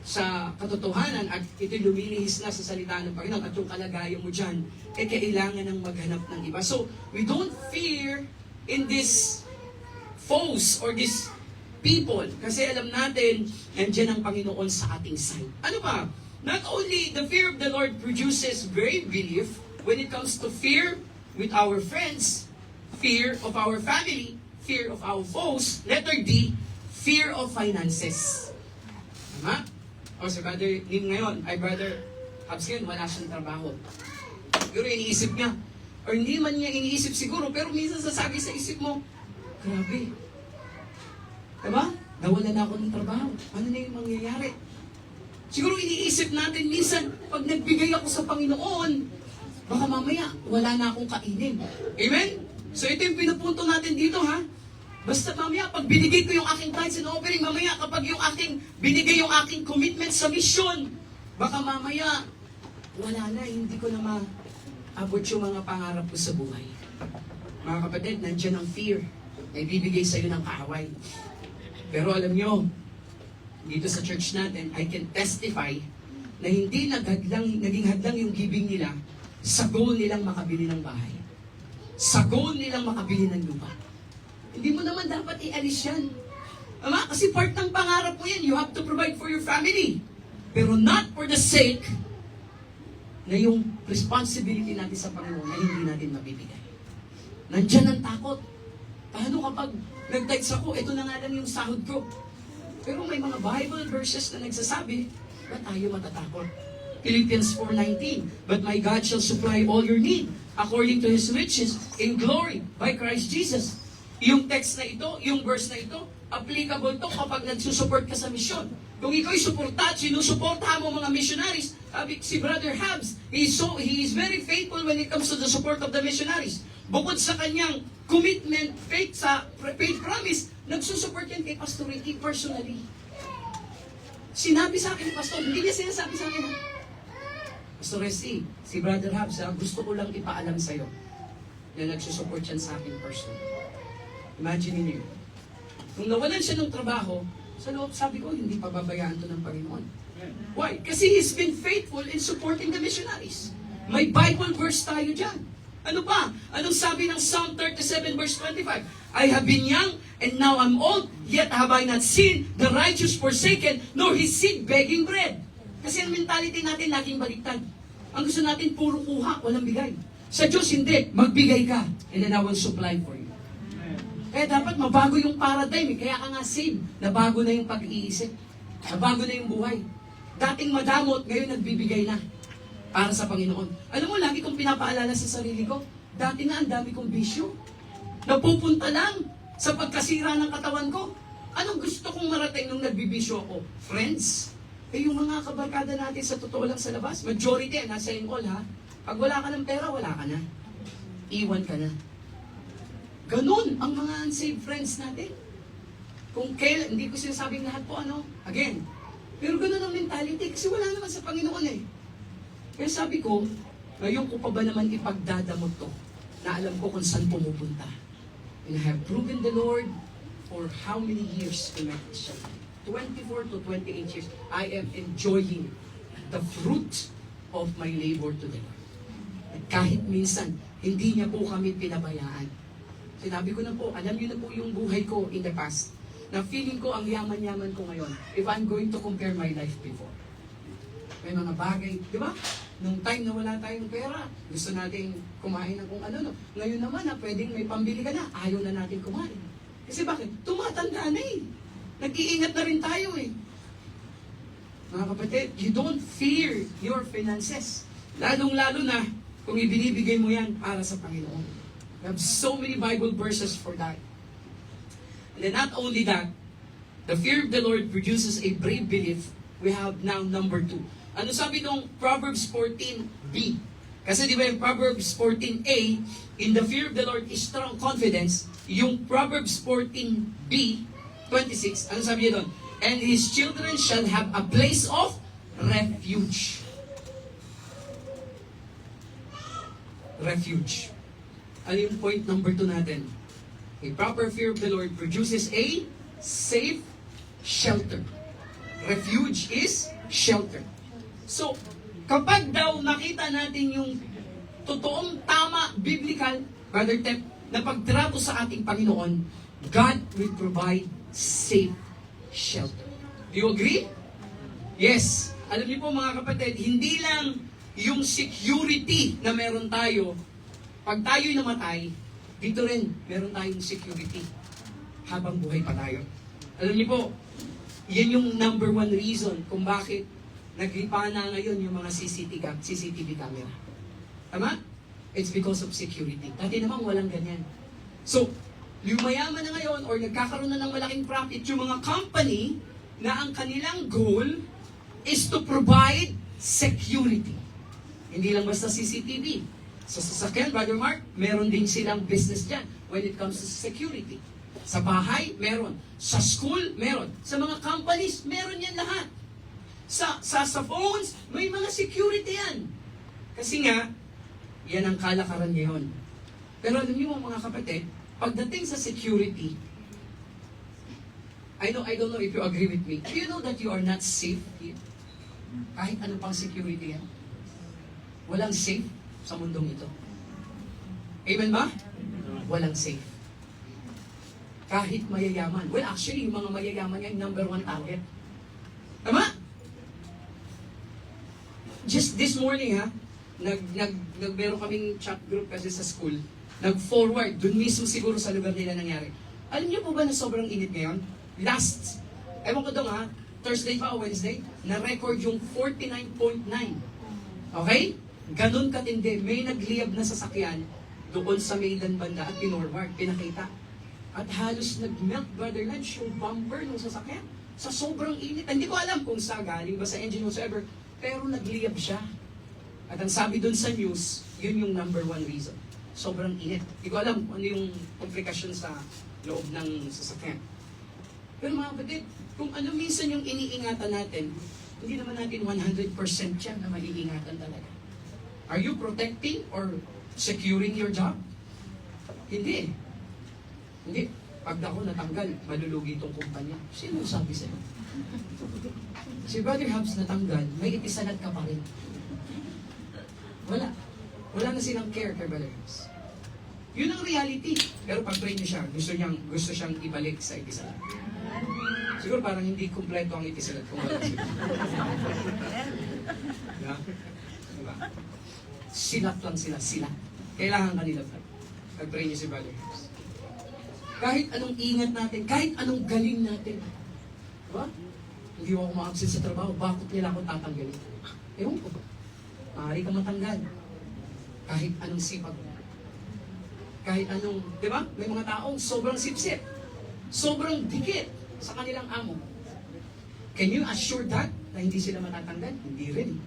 sa katotohanan at ito'y lumilihis na sa salita ng Panginoon at yung kalagayan mo dyan, kailangan ng maghanap ng iba. So, we don't fear in this foes or these people kasi alam natin, nandiyan ang Panginoon sa ating side. Ano ba? Not only the fear of the Lord produces brave belief when it comes to fear with our friends, fear of our family, fear of our foes, letter D, fear of finances. Tama? O si Brother Lim ngayon, ay Brother Habs ngayon, wala siyang trabaho. Siguro iniisip niya, or hindi man niya iniisip siguro, pero minsan sasabi sa isip mo, grabe. Diba? Nawala na ako ng trabaho. Ano na yung mangyayari? Siguro iniisip natin minsan, pag nagbigay ako sa Panginoon, baka mamaya wala na akong kainin. Amen? So ito yung pinupunto natin dito ha. Basta mamaya, pag binigay ko yung aking tithes and offering, mamaya kapag binigay yung aking commitment sa mission, baka mamaya, wala na, hindi ko na maabot yung mga pangarap ko sa buhay. Mga kapatid, nandiyan ang fear na ibibigay sa iyo ng kaaway. Pero alam nyo, dito sa church natin, I can testify na hindi naging hadlang yung giving nila sa goal nilang makabili ng bahay. Sa goal nilang makabili ng lupa. Hindi mo naman dapat ialis yan. Ama, kasi part ng pangarap mo yan. You have to provide for your family. Pero not for the sake na yung responsibility natin sa Panginoon ay hindi natin mabibigay. Nandyan ang takot. Paano kapag nag-text ako, ito na nga lang yung sahod ko. Pero may mga Bible verses na nagsasabi, ba't tayo matatakot? Philippians 4:19, but my God shall supply all your need according to His riches in glory by Christ Jesus. Yung text na ito, yung verse na ito, applicable to kapag nagsusupport ka sa misyon. Kung ikaw'y suporta at sinusuportahan mo mga missionaries, sabi si Brother Habs, he is very faithful when it comes to the support of the missionaries. Bukod sa kanyang commitment, faith promise, nagsusupport yan kay Pastor Ricky personally. Sinabi sa akin, Pastor, hindi niya sinasabi sa akin, ha? Pastor Resi, si Brother Habs, gusto ko lang ipaalam sa'yo na nagsusupport yan sa akin personally. Imagine niyo. Nung nawalan siya ng trabaho, sa loob sabi ko, hindi pababayaan to ng Panginoon. Why? Kasi He's been faithful in supporting the missionaries. May Bible verse tayo dyan. Ano pa? Anong sabi ng Psalm 37 verse 25? I have been young and now I'm old, yet have I not seen the righteous forsaken, nor his seed begging bread. Kasi ang mentality natin laging baliktad. Ang gusto natin puro kuha, walang bigay. Sa Diyos hindi, magbigay ka and then I will supply for you. Kaya dapat mabago yung paradigm. Kaya ka nga save. Nabago na yung pag-iisip. Nabago na yung buhay. Dating madamot, ngayon nagbibigay na. Para sa Panginoon. Alam mo, lagi kong pinapaalala sa sarili ko, dati na ang dami kong bisyo. Napupunta lang sa pagkasira ng katawan ko. Anong gusto kong marating nung nagbibisyo ako? Friends? Yung mga kabarkada natin sa totoo lang sa labas, majority, nasa in all ha. Pag wala ka ng pera, wala ka na. Iwan ka na. Ganun ang mga unsaved friends natin. Kung kailan, hindi ko sinasabing lahat po again. Pero ganun ang mentality kasi wala naman sa Panginoon eh. Kaya sabi ko, ngayon ko pa ba naman ipagdadamot to na alam ko kung saan pumupunta. And I have proven the Lord for how many years in my Christian? 24 to 28 years. I am enjoying the fruit of my labor to the Lord. At kahit minsan, hindi niya po kami pinabayaan. Sinabi ko na po, alam niyo na po yung buhay ko in the past. Na feeling ko ang yaman-yaman ko ngayon if I'm going to compare my life before. May mga bagay, di ba? Nung time na wala tayong pera, gusto nating kumain ng kung ano. Ngayon naman pwedeng may pambili ka na, ayaw na natin kumain. Kasi bakit? Tumatanda na eh. Nag-iingat na rin tayo eh. Mga kapatid, you don't fear your finances. Lalong-lalo na kung ibinibigay mo yan para sa Panginoon. We have so many Bible verses for that. And then not only that, the fear of the Lord produces a brave belief. We have now number 2. Ano sabi nung Proverbs 14b? Kasi di ba yung Proverbs 14a, in the fear of the Lord is strong confidence. Yung Proverbs 14b, 26, ano sabi niya doon? And his children shall have a place of refuge. Refuge. Ano yung point number 2 natin? A proper fear of the Lord produces a safe shelter. Refuge is shelter. So, kapag daw nakita natin yung totoong tama, biblical, Brother Tep, na pagtrato sa ating Panginoon, God will provide safe shelter. Do you agree? Yes. Alam niyo po mga kapatid, hindi lang yung security na meron tayo, pag tayo'y namatay, dito rin meron tayong security habang buhay pa tayo. Alam niyo po, yan yung number 1 reason kung bakit nagripa na ngayon yung mga CCTV camera. Tama? It's because of security. Dati naman walang ganyan. So, lumayaman na ngayon or nagkakaroon na ng malaking profit yung mga company na ang kanilang goal is to provide security. Hindi lang basta CCTV. Sa sasakyan, Brother Mark, meron din silang business dyan when it comes to security. Sa bahay, meron. Sa school, meron. Sa mga companies, meron yan lahat. Sa phones, may mga security yan. Kasi nga, yan ang kalakaran ngayon. Pero alam niyo mga kapatid, pagdating sa security, I don't know if you agree with me. Do you know that you are not safe here? Kahit ano pang security yan. Walang safe sa mundong ito. Amen ba? Walang safe. Kahit mayayaman. Well, actually, yung mga mayayaman yan, number 1 target. Tama? Just this morning, meron kaming chat group kasi sa school, nag-forward, dun mismo siguro sa lugar nila nangyari. Alam niyo po ba na sobrang init ngayon? Ewan ko doon ha, Thursday pa o Wednesday, na-record yung 49.9. Okay? Ganun katindi. May nagliyab na sasakyan doon sa Maidan banda at pinorward, pinakita. At halos nag-melt, Brother Lance, yung bumper ng sasakyan. Sa sobrang init. Hindi ko alam kung sa galing ba sa engine whatsoever, pero nagliyab siya. At ang sabi doon sa news, yun yung number one reason. Sobrang init. Hindi ko alam kung ano yung komplikasyon sa loob ng sasakyan. Pero mga kapatid, kung ano minsan yung iniingatan natin, hindi naman natin 100% yan na maiingatan talaga. Are you protecting or securing your job? Hindi. Hindi. Pag ako natanggal, malulugi itong kumpanya. Sino sabi sa'yo? Si Brother Hubs natanggal, may ipisalat ka pa rin. Wala. Wala na silang care kay Brother Hubs. Yun ang reality. Pero pag-pray niyo siya, gusto siyang ibalik sa ipisalat. Siguro parang hindi kumpleto ang ipisalat kung wala siya. Diba? Diba? Silat lang sila, silat. Kailangan kanila pag-pray niyo si Brother Hubs. Kahit anong ingat natin, kahit anong galing natin. Diba? Hindi ako ma-absent sa trabaho, bakit nila ako tatanggalin? Ewan ko. Maaari kang matanggal. Kahit anong sipag mo. Kahit anong, di ba? May mga taong sobrang sipsip. Sobrang dikit sa kanilang amo. Can you assure that na hindi sila matatanggal? Hindi rin.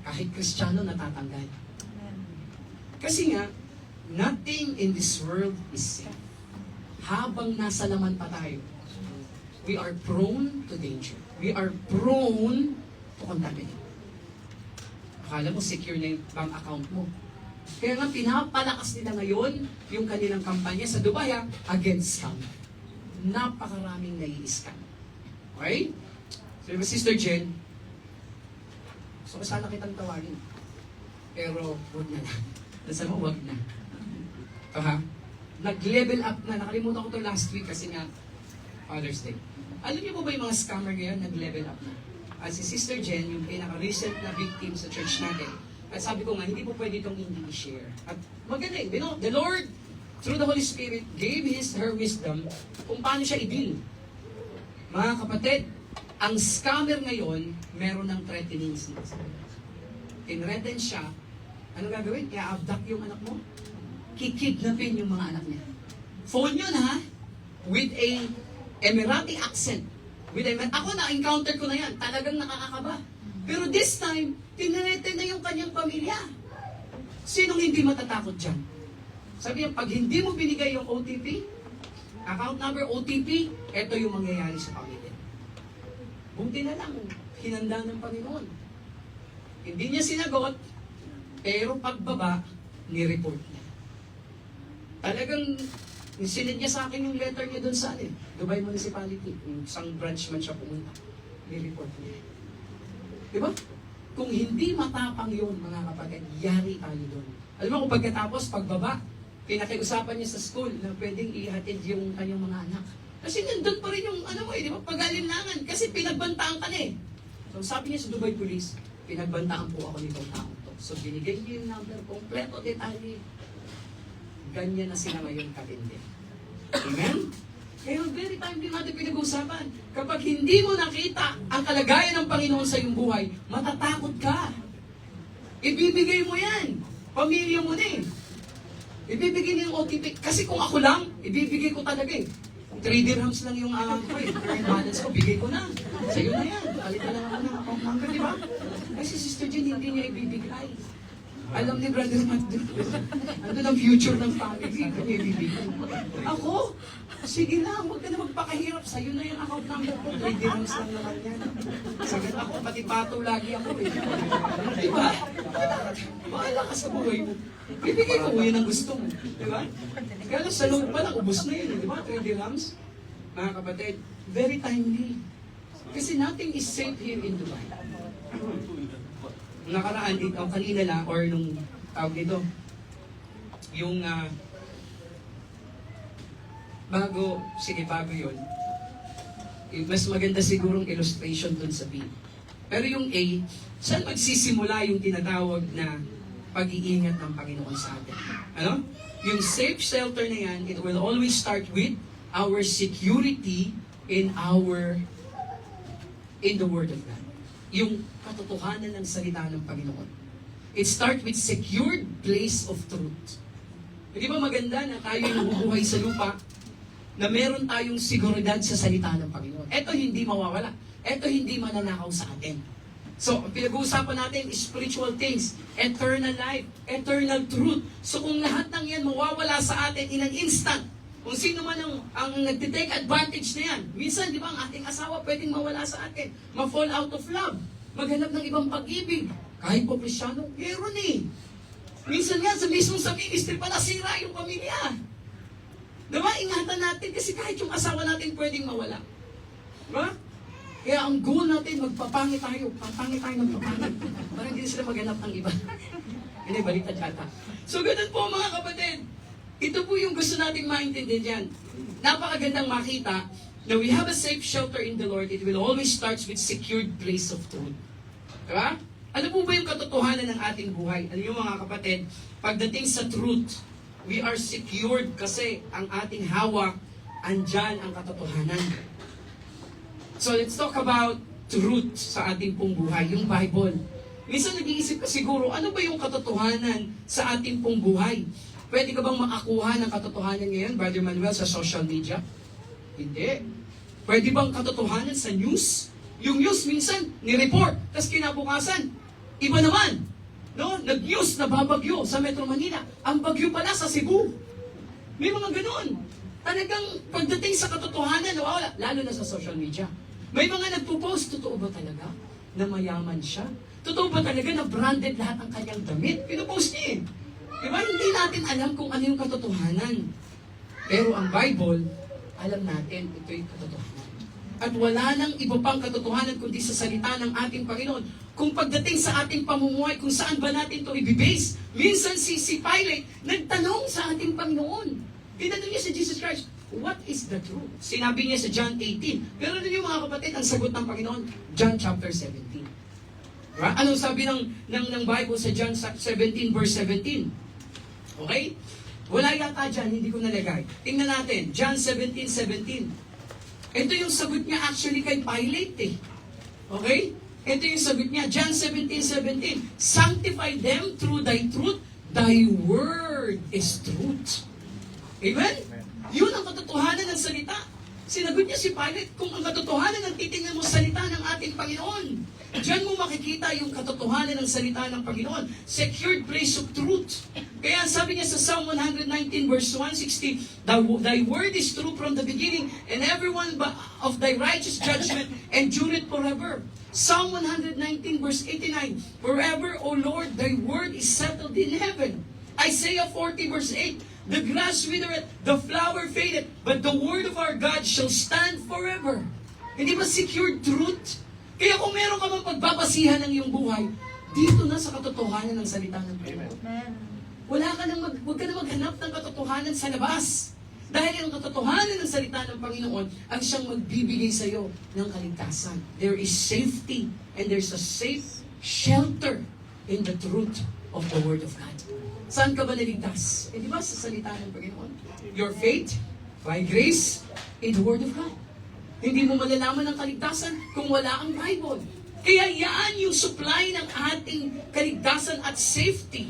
Kahit Kristiyano natatanggal. Kasi nga, nothing in this world is safe. Habang nasa laman pa tayo, we are prone to danger. We are prone to contaminate. Akala mo secure na yung bank account mo. Kaya nga pinapalakas nila ngayon yung kanilang kampanya sa Dubai against scam. Napakaraming nai-scam. Okay? So, diba, Sister Jen, gusto ko sana kitang tawagin. Pero, huwag na lang. Nasa mo, huwag na. Ito ha? Nag-level up na. Nakalimutan ko to last week kasi nga Father's Day. Alam niyo po ba yung mga scammer ngayon, nag-level up na? At si Sister Jen, yung pinaka-recent na victim sa church natin, at sabi ko nga, hindi po pwede itong hindi i-share. At magaling, you know, the Lord, through the Holy Spirit, gave her wisdom kung paano siya i-deal. Mga kapatid, ang scammer ngayon, meron ng threatening scenes. Tinreten siya, ano gagawin? I-abduct yung anak mo? Kikidnapin yung mga anak niya. Phone yun ha? With a Emirati accent. Ako na-encounter ko na yan. Talagang nakakakaba. Pero this time, tinreten na yung kanyang pamilya. Sinong hindi matatakot dyan? Sabi niya, pag hindi mo binigay yung OTP, account number, OTP, ito yung mangyayari sa pamilya. Buti na lang, hinanda ng Panginoon. Hindi niya sinagot, pero pagbaba, ni-report niya. Talagang, sinend niya sa akin yung letter niya doon sa Dubai Municipality. Yung isang branch man siya pumunta. Ni-report niya. Diba? Kung hindi matapang yun, mga kapatid, yari tayo doon. Alam mo kung pagkatapos, pagbaba, pinakiusapan niya sa school na pwedeng ihatid yung kanyang mga anak. Kasi nandun pa rin yung, di ba, pag-alinlangan. Kasi pinagbantaan ka na eh. So sabi niya sa Dubai Police, pinagbantaan po ako nitong taong to. So binigay niya yung number, kompleto, detalye. Ganyan na sila ngayon katindi. Amen? Kaya very timely natin pinag-uusapan. Kapag hindi mo nakita ang kalagayan ng Panginoon sa iyong buhay, matatakot ka. Ibibigay mo yan. Pamilya mo na eh. Ibibigay niya yung OTP. Kasi kung ako lang, ibibigay ko talaga eh. 3 dirhams lang yung ko eh. Yung balance ko, bigay ko na. Sa'yo na yan. Palitan lang ako ng account number, di ba? Kasi Sister Jen, hindi niya ibibigay. Alam ni Brother Matt, ando ang future ng family, kanya ibibigay. Ako? Sige na, huwag ka na magpakahirap. Sa'yo na yung account number ko. 3 dirhams lang naman yan. Sabi ako, pati pato lagi ako eh. Diba? Bahala ka sa buhay mo. Bibigay ko mo yun ang gusto mo. Diba? Kaya lang sa loob pa lang, ubos na yun. Diba? 3 dirhams. Mga kapatid, very timely. Kasi nothing is safe here in Dubai. Nakaraan dito, kanina lang, or nung tawag dito, yung bago yun, mas maganda sigurong illustration dun sa video. Pero yung A, saan magsisimula yung tinatawag na pag-iingat ng Panginoon sa atin? Ano? Yung safe shelter na yan, it will always start with our security in the Word of God. Yung katotohanan ng salita ng Panginoon. It starts with secured place of truth. Di ba maganda na tayo nabubuhay sa lupa na meron tayong seguridad sa salita ng Panginoon. Ito hindi mawawala. Ito hindi mananakaw sa atin. So, pinag-uusapan natin spiritual things, eternal life, eternal truth. So, kung lahat ng yan mawawala sa atin in an instant, kung sino man ang nagtitake advantage na yan, minsan, di ba, ang ating asawa pwedeng mawala sa atin, ma-fall out of love, maghanap ng ibang pag-ibig. Kahit po Kristyano, meron eh. Minsan nga, sa mismong sa ministry, pala sira yung pamilya. Diba? Ingatan natin kasi kahit yung asawa natin pwedeng mawala. Diba? Kaya ang goal natin, magpapangit tayo. Papangit tayo ng papangit. Para hindi sila maghanap ng iba. Hindi, baliktad ata. So, ganun po mga kapatid. Ito po yung gusto nating maintindihan. Napakagandang makita na we have a safe shelter in the Lord. It will always start with secured place of truth. Diba? Ano po ba yung katotohanan ng ating buhay? Ano yung mga kapatid? Pagdating sa truth, we are secured kasi ang ating hawak, andyan ang katotohanan. So let's talk about truth sa ating pong buhay, yung Bible. Minsan nag-iisip ka siguro, ano ba yung katotohanan sa ating pong buhay? Pwede ka bang makakuha ng katotohanan ngayon, Brother Manuel, sa social media? Hindi. Pwede bang katotohanan sa news? Yung news minsan, ni-report, tapos kinabukasan, iba naman. No? Nag-news na babagyo sa Metro Manila. Ang bagyo pala sa Cebu. May mga ganun. Talagang pagdating sa katotohanan, wala, lalo na sa social media. May mga nagpo-post, totoo ba talaga na mayaman siya? Totoo ba talaga na branded lahat ng kanyang damit? Pinopost niya eh. Diba? Hindi natin alam kung ano yung katotohanan. Pero ang Bible, alam natin ito yung katotohanan. At wala nang iba pang katotohanan kundi sa salita ng ating Panginoon. Kung pagdating sa ating pamumuhay, kung saan ba natin ito i-base, minsan si Pilate nagtanong sa ating Panginoon. Tinanong niya si Jesus Christ, what is the truth? Sinabi niya sa John 18. Pero ano yung mga kapatid, ang sagot ng Panginoon? John chapter 17. Diba? Anong sabi ng Bible sa John 17 verse 17? Okay? Wala yata dyan, hindi ko nalagay. Tingnan natin, John 17:17. Ito yung sagot niya actually kay Pilate eh. Okay? Ito yung sagot niya, John 17:17. Sanctify them through thy truth, thy word is truth. Amen? Yun ang katotohanan ng salita. Sinagot niya si Pilate, kung ang katotohanan ng titingnan mo salita ng ating Panginoon, diyan mo makikita yung katotohanan ng salita ng Panginoon. Secured place of truth. Kaya sabi niya sa Psalm 119 verse 160, thy word is true from the beginning, and everyone of thy righteous judgment endureth forever. Psalm 119 verse 89, forever, O Lord, thy word is settled in heaven. Isaiah 40 verse 8, the grass withereth, the flower fadeth, but the word of our God shall stand forever. Hindi ba secured truth? Kaya kung meron ka mang pagbabasihan ng iyong buhay, dito na sa katotohanan ng salita ng Panginoon. Huwag ka na maghanap ng katotohanan sa labas. Dahil ang katotohanan ng salita ng Panginoon ang siyang magbibigay sa iyo ng kaligtasan. There is safety and there's a safe shelter in the truth of the Word of God. Saan ka ba naligtas? Di ba sa salita ng Panginoon? Your faith, by grace, in the Word of God. Hindi mo malalaman ang kaligtasan kung wala ang Bible. Kaya yan yung supply ng ating kaligtasan at safety.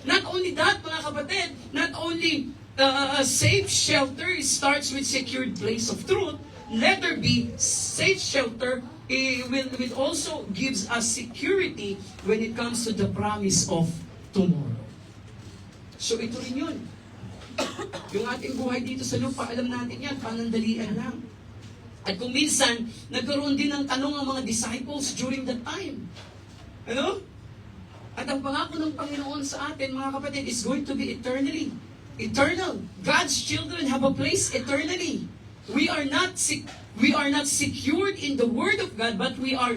Not only that, mga kapatid, not only a safe shelter starts with secured place of truth, letter B, safe shelter will also gives us security when it comes to the promise of tomorrow. So ito rin yun. Yung ating buhay dito sa lupa, alam natin yan, panandalian lang. At kung minsan, nagkaroon din ng tanong ang mga disciples during that time. Ano? At ang pangako ng Panginoon sa atin, mga kapatid, is going to be eternally. Eternal. God's children have a place eternally. We are not secured in the Word of God, but we are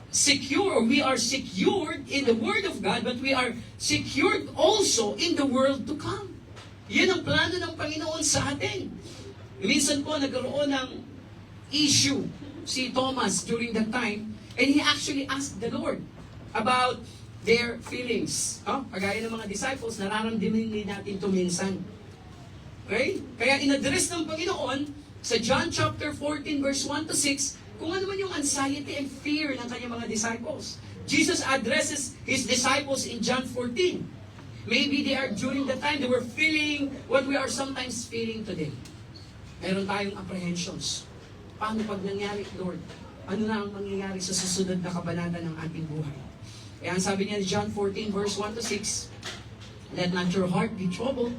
secured in the Word of God, but we are secured also in the world to come. Yan ang plano ng Panginoon sa atin. Minsan po nagkaroon ng issue si Thomas during that time. And he actually asked the Lord about their feelings. Kagaya ng mga disciples, nararamdaman din natin ito minsan. Okay? Kaya in-address ng Panginoon sa John chapter 14 verse 1 to 6 kung ano man yung anxiety and fear ng kanyang mga disciples. Jesus addresses His disciples in John 14. Maybe they are during the time they were feeling what we are sometimes feeling today. Meron tayong apprehensions. Paano pag nangyari, Lord? Ano na ang mangyayari sa susunod na kabanata ng ating buhay? Kaya ang sabi niya in John 14 verse 1 to 6, let not your heart be troubled.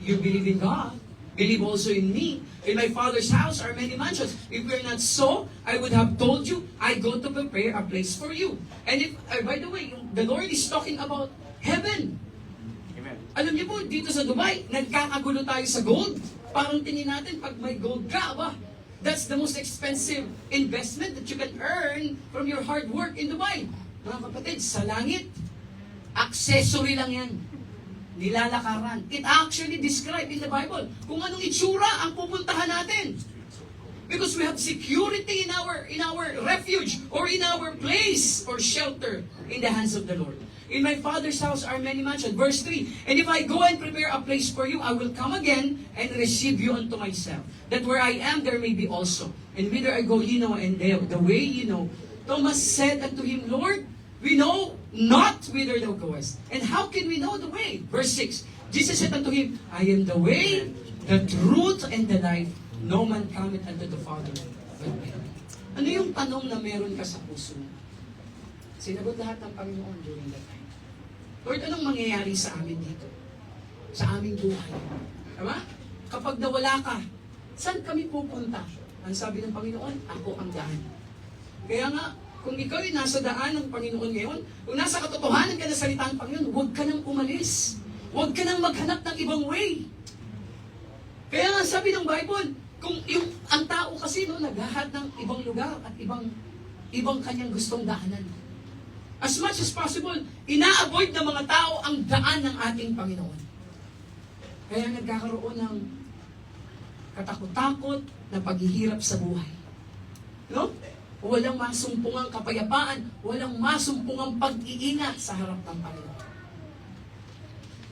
You believe in God, believe also in me. In my Father's house are many mansions. If it were not so, I would have told you, I go to prepare a place for you. And if, by the way, the Lord is talking about heaven.
Amen.
Alam niyo po, dito sa Dubai, nagkakagulo tayo sa gold. Parang tingin natin, pag may gold ka, that's the most expensive investment that you can earn from your hard work in Dubai. Mga kapatid, sa langit, accessory lang yan. Nilalakaran. It actually described in the Bible kung anong itsura ang pupuntahan natin. Because we have security in our refuge or in our place or shelter in the hands of the Lord. In my Father's house are many mansions. Verse 3, and if I go and prepare a place for you, I will come again and receive you unto myself, that where I am, there may be also. And whither I go, ye know, and the way ye know. Thomas said unto him, Lord, we know not whither thou goest. And how can we know the way? Verse 6, Jesus said unto him, I am the way, the truth, and the life. No man cometh unto the Father but by me. Ano yung tanong na meron ka sa puso mo? Sinagot lahat ng Panginoon during that time. Lord, anong mangyayari sa amin dito? Sa aming buhay. Tama? Kapag nawala ka, saan kami pupunta? Ang sabi ng Panginoon, ako ang daan. Kaya nga, kung ikaw ay nasa daan ng Panginoon ngayon, kung nasa katotohanan ka na salita ng Panginoon, huwag ka nang umalis. Huwag ka nang maghanap ng ibang way. Kaya nga sabi ng Bible, kung ang tao kasi naghahanap ng ibang lugar at ibang kanyang gustong daanan. As much as possible, ina-avoid ng mga tao ang daan ng ating Panginoon. Kaya nagkakaroon ng katakot-takot na paghihirap sa buhay. No? Walang masumpungang kapayapaan, walang masumpungang pag-iingat sa harap ng Panginoon.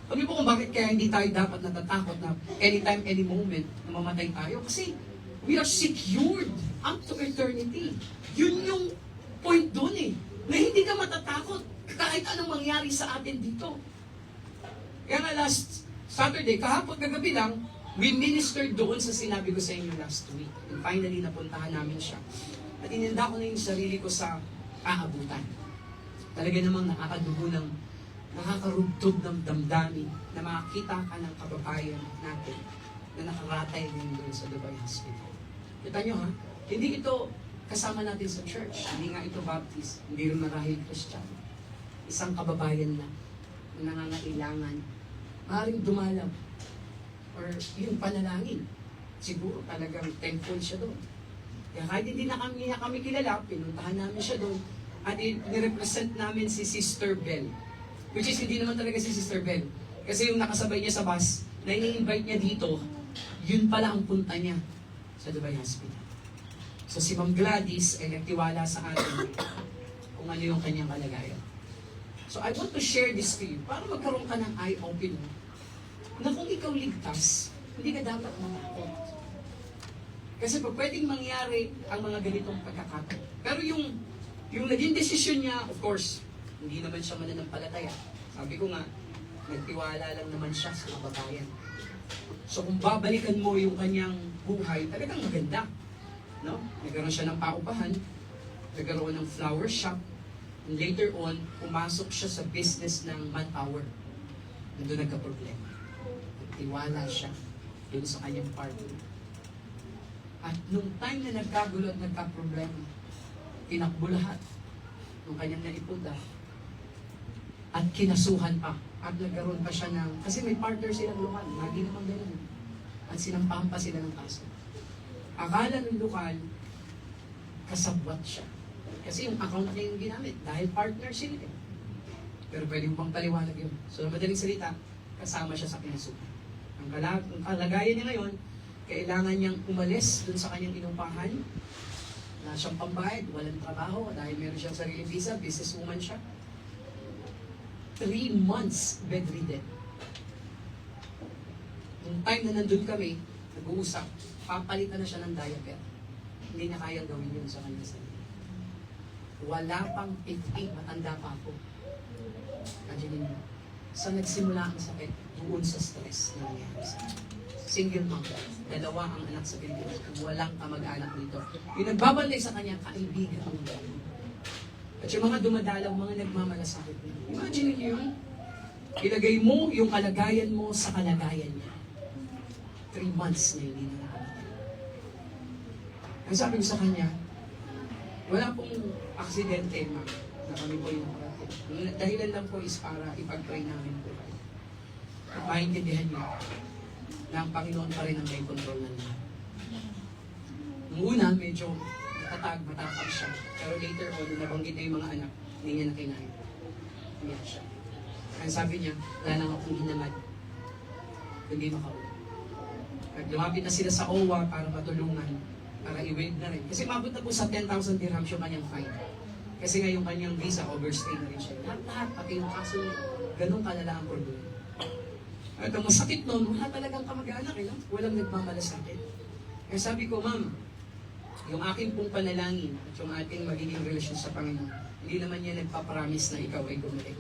Sabi po kung bakit kaya hindi tayo dapat natatakot na anytime, any moment na mamatay tayo? Kasi we are secured up to eternity. Yun yung point doon na hindi ka matatakot kahit anong mangyari sa atin dito. Kaya nga last Saturday, kahapon kagabi lang, we ministered doon sa sinabi ko sa inyo last week. And finally, napuntahan namin siya. At ininda ko na yung sarili ko sa aabutan. Talaga namang nakakadugo ng nakakarugtog ng damdamin na makakita ka ng kababayan natin na nakaratay din doon sa Dubai Hospital. Kita nyo ha, hindi ito kasama natin sa church, hindi nga ito Baptist, hindi rin marahil Christian. Isang kababayan na nangangailangan, maaaring dumalaw or yung panalangin. Siguro talagang thankful siya doon. Kaya kahit hindi na kami kilala, pinuntahan namin siya doon at nirepresent namin si Sister Bell. Which is hindi naman talaga si Sister Bell. Kasi yung nakasabay niya sa bus, na ini-invite niya dito, yun pala ang punta niya sa Dubai Hospital. So si Ma'am Gladys ay nagtiwala sa atin kung ano yung kanyang kalagayan. So I want to share this to you para magkaroon ka ng eye-opener na kung ikaw ligtas, hindi ka dapat matakot. Kasi pa pwedeng mangyari ang mga ganitong pagkakataon. Pero yung naging desisyon niya, of course, hindi naman siya mananampalataya. Sabi ko nga, nagtiwala lang naman siya sa kababayan. So kung babalikan mo yung kanyang buhay, talagang maganda. No? Nagkaroon siya ng paupahan, nagkaroon ng flower shop, and later on, pumasok siya sa business ng manpower. Nandun nagka-problema. Nagtiwala siya dun sa kanyang partner. At nung time na nagkagulo at nagka-problema, tinakbo lahat nung kanyang naipunta at kinasuhan pa. At nagkaroon pa siya ng, kasi may partner silang lokal, lagi naman ganun. At sinampahan pa sila ng kaso. Akala ng lokal, kasabwat siya. Kasi yung account niya yung ginamit, dahil partner sila. Pero pwede mo pang paliwanag yun. So, madaling salita, kasama siya sa kinasuhan. Ang kalagayan niya ngayon, kailangan niyang umalis dun sa kanyang inupahan, Wala siyang pambayad, walang trabaho, dahil meron siyang sariling visa, businesswoman siya. 3 months bedridden. Nung time na nandun kami, nag-uusap, papalitan na siya ng diaper. Hindi na kayang gawin yun sa kanya sarili. Wala pang 50, matanda pa ako. Imagine niyo. Sa nagsimula ang sakit, doon sa stress na nangyari sa akin. Single mom, 2 ang anak sa Pilipinas, walang kamag-anak dito. Yung nagbabantay sa kanya, kaibigan ang dami. At yung mga dumadalaw, mga nagmamalasakit niya. Imagine niyo yun. Ilagay mo yung kalagayan mo sa kalagayan niya. 3 months na hindi na nakamatay. Ang sabi ko sa kanya, wala pong aksidente, ma'am, na kami po yung nakarating. Ang dahilan lang po is para ipag-pray namin po kayo. At maintindihan niyo na ang Panginoon pa rin ang may control ng lahat. Nung una, medyo matapang siya. Pero later on, nung nabanggit na yung mga anak, hindi niya na kinain. Umiyak siya. Ang sabi niya, wala nang akong hinamad. Hindi makauwi. At lumapit na sila sa OWA para matulungan, para i-waive na rin. Kasi mabot na po sa 10,000 dirhams yung kanyang fine. Kasi nga yung kanyang visa, overstay na rin siya. Lahat, pati yung kaso niya, ganun kalala ang problema. At ang masakit nun, wala talagang kamag-anak, walang nagmamalasakit. Kaya sabi ko, ma'am, yung aking pong panalangin at yung ating magiging relasyon sa Panginoon, hindi naman niya nagpapromise na ikaw ay gumaling.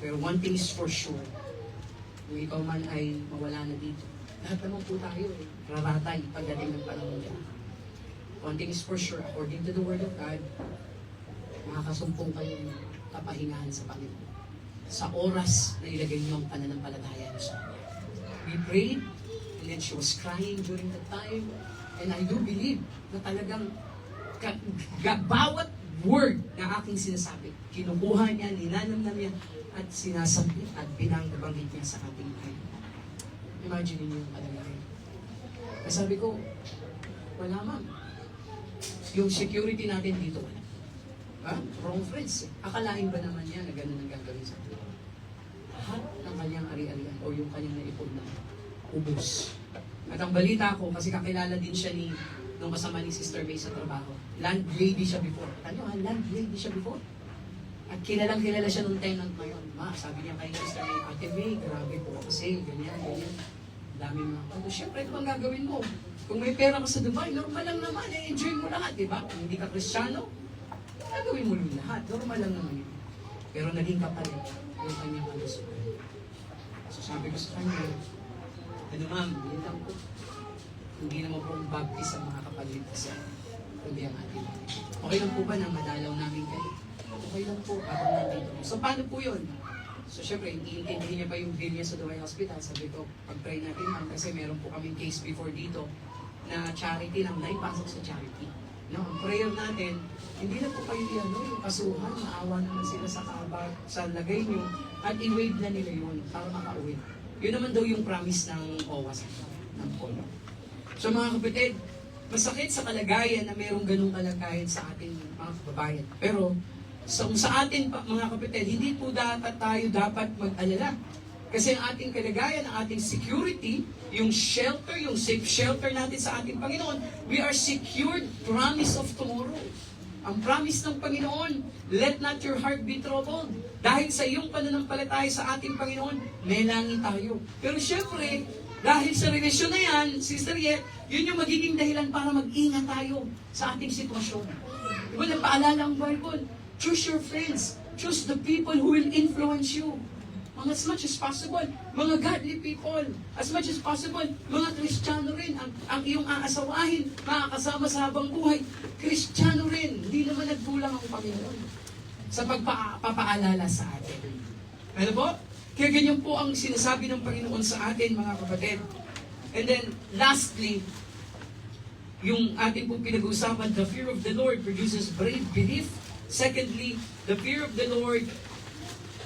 Pero one thing is for sure, kung ikaw man ay mawala na dito, lahat naman po tayo, raratay pagdating ng panahon niya. One thing is for sure, according to the Word of God, makakasumpong kayo ng kapahingahan sa Panginoon. Sa oras na ilagay niyo ang pananampalataya niyo sa Kanya. We prayed, and then she was crying during that time, and I do believe na talagang bawat word na aking sinasabi, kinukuha niya, ninanamnam niya, at sinasabi at binangbanggit niya sa ating ay. Imagine niyo yung kalagayan. Kaya sabi ko, wala ma'am. Yung security natin dito, wala. Ha? Wrong friends. Akalain ba naman niya na gano'n ang gagawin sa atin? Lahat ng kanyang ari-arian o yung kanyang naipon na ubos. At ang balita ko, kasi kakilala din siya nung kasama ni Sister May sa trabaho. Landlady siya before. Ano ha? Landlady siya before. At kilala siya nung tenant na yun. Ma, sabi niya kay Sister May, Ate May, grabe po kasi, ganyan. Dami mga kanto. Siyempre, ito ang gagawin mo. Kung may pera ka sa Dubai, normal lang naman, enjoy mo lahat, di ba? Kung hindi ka Kristiyano, gagawin mo lang lahat. Normal lang naman yun. Pero naging kapalit yung kanyang kalusugan. So sabi ko sa kanya, ano ma'am, yun lang po. Hindi naman po baptize ang mga kapaligtasan, kundi ang ating. Okay lang po ba na madalaw namin kayo? Okay lang po, habang nandito. So paano po yun? So syempre, iintindihin niya pa yung bill niya sa Dubai Hospital. Sabi ko, pag-pray natin ma'am, kasi meron po kaming case before dito na charity lang, naipasok sa charity. No, ang prayer natin, hindi na po kayo yung kasuhan, maawa naman sila sa kabar, sa lagay nyo, at i-waive na nila yun para makauwi. Yun naman daw yung promise ng OWAS, ng Polo. So mga kapatid, masakit sa kalagayan na mayroong ganung kalagayan sa ating mga kababayan. Pero sa atin mga kapatid, hindi po tayo dapat mag-alala. Kasi ang ating kalagayan, ang ating security, yung shelter, yung safe shelter natin sa ating Panginoon, we are secured promise of tomorrow. Ang promise ng Panginoon, let not your heart be troubled. Dahil sa iyong pananampalataya sa ating Panginoon, may langit tayo. Pero syempre, dahil sa relasyon na yan, Sister Yet, yun yung magiging dahilan para mag-ingat tayo sa ating sitwasyon. Diba, napaalala ang Bible, choose your friends, choose the people who will influence you. As much as possible, mga godly people, as much as possible, mga Kristiyano rin, ang iyong aasawahin, makakasama sa habang buhay, Kristiyano rin, hindi naman nagkulang ang Panginoon sa pagpapaalala sa atin. Ano po? Kaya ganyan po ang sinasabi ng Panginoon sa atin, mga kapatid. And then, lastly, yung ating po pinag-uusapan, the fear of the Lord produces brave belief. Secondly, the fear of the Lord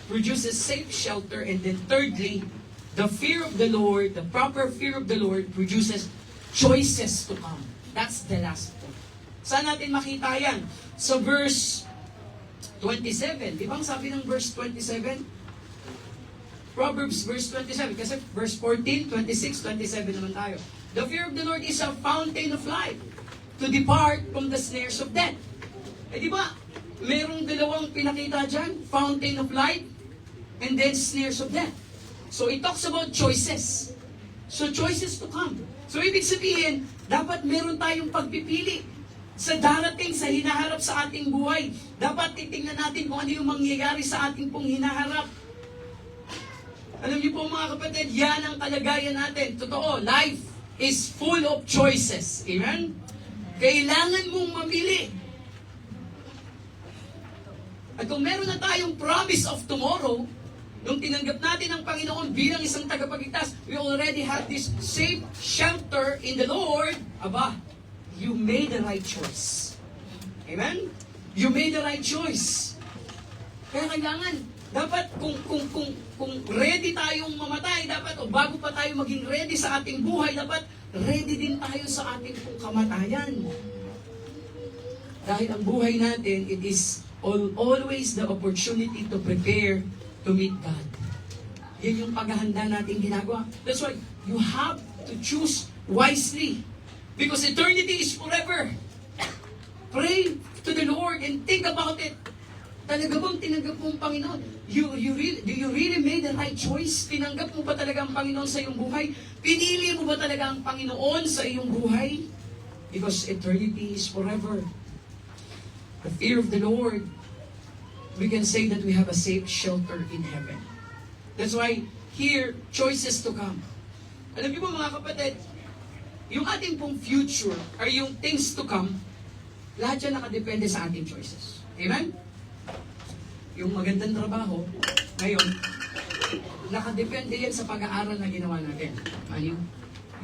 produces safe shelter. And then thirdly, the fear of the Lord, the proper fear of the Lord produces choices to come. That's the last point. Saan natin makita yan? Sa verse 27. Di ba ang sabi ng verse 27? Proverbs verse 27. Kasi verse 14, 26, 27 naman tayo. The fear of the Lord is a fountain of life. to depart from the snares of death. Eh di ba, merong dalawang pinakita dyan, fountain of life, and then snares of death. So it talks about choices. So choices to come. So ibig sabihin, dapat meron tayong pagpipili sa darating, sa hinaharap sa ating buhay. Dapat titingnan natin kung ano yung mangyayari sa ating pong hinaharap. Alam niyo po mga kapatid, yan ang kalagayan natin. Totoo, life is full of choices. Amen? Kailangan mong mamili. At kung meron na tayong promise of tomorrow, nung tinanggap natin ang Panginoon bilang isang tagapagligtas, we already have this safe shelter in the Lord. Aba, you made the right choice. Amen? You made the right choice. Kaya kailangan, dapat kung ready tayong mamatay, dapat o bago pa tayo maging ready sa ating buhay, dapat ready din tayo sa ating pong kamatayan. Dahil ang buhay natin, it is always the opportunity to prepare to meet God. Yan yung paghahanda natin ginagawa. That's why you have to choose wisely. Because eternity is forever. Pray to the Lord and think about it. Talaga bang tinanggap mo ang Panginoon? Do you really made the right choice? Tinanggap mo ba talaga ang Panginoon sa iyong buhay? Pinili mo ba talaga ang Panginoon sa iyong buhay? Because eternity is forever. The fear of the Lord, we can say that we have a safe shelter in heaven. That's why here, choices to come. Alam niyo ba mga kapatid, yung ating pong future, or yung things to come, lahat yan nakadepende sa ating choices. Amen? Yung magandang trabaho, ngayon, nakadepende yan sa pag-aaral na ginawa natin. Ano?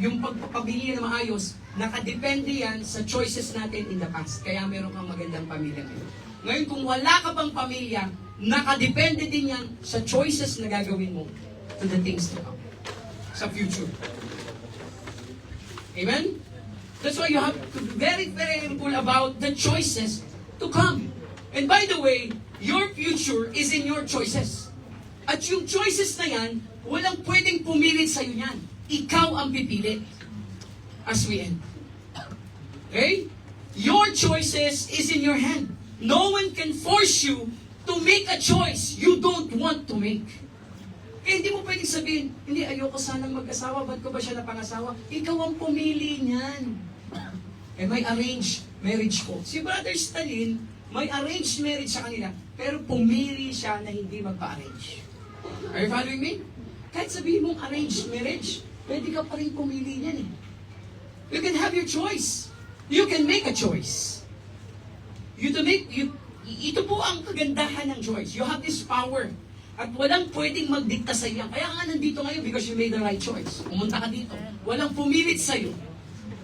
Yung pagpapabili na maayos, nakadepende yan sa choices natin in the past. Kaya meron kang magandang pamilya ngayon. Ngayon, kung wala ka pang pamilya, nakadepende din yan sa choices na gagawin mo to the things to come. Sa future. Amen? That's why you have to be very, very careful about the choices to come. And by the way, your future is in your choices. At yung choices na yan, walang pwedeng pumilit sa'yo yan. Ikaw ang pipili. As we end. Okay? Your choices is in your hand. No one can force you to make a choice you don't want to make. Kaya hindi mo pwedeng sabihin, hindi, ayoko sanang mag-asawa, ba't ko ba siya napangasawa? Ikaw ang pumili niyan. Eh, may arranged marriage ko. Si Brother Stalin, may arranged marriage sa kanila, pero pumili siya na hindi magpa-arrange. Are you following me? Kahit sabihin mong arranged marriage, pwede ka pa rin pumili niyan eh. You can have your choice. You can make a choice. Ito po ang kagandahan ng choice. You have this power. At walang pwedeng magdikta sa iyo. Kaya nga nandito ngayon because you made the right choice. Pumunta ka dito. Walang pumilit sa iyo.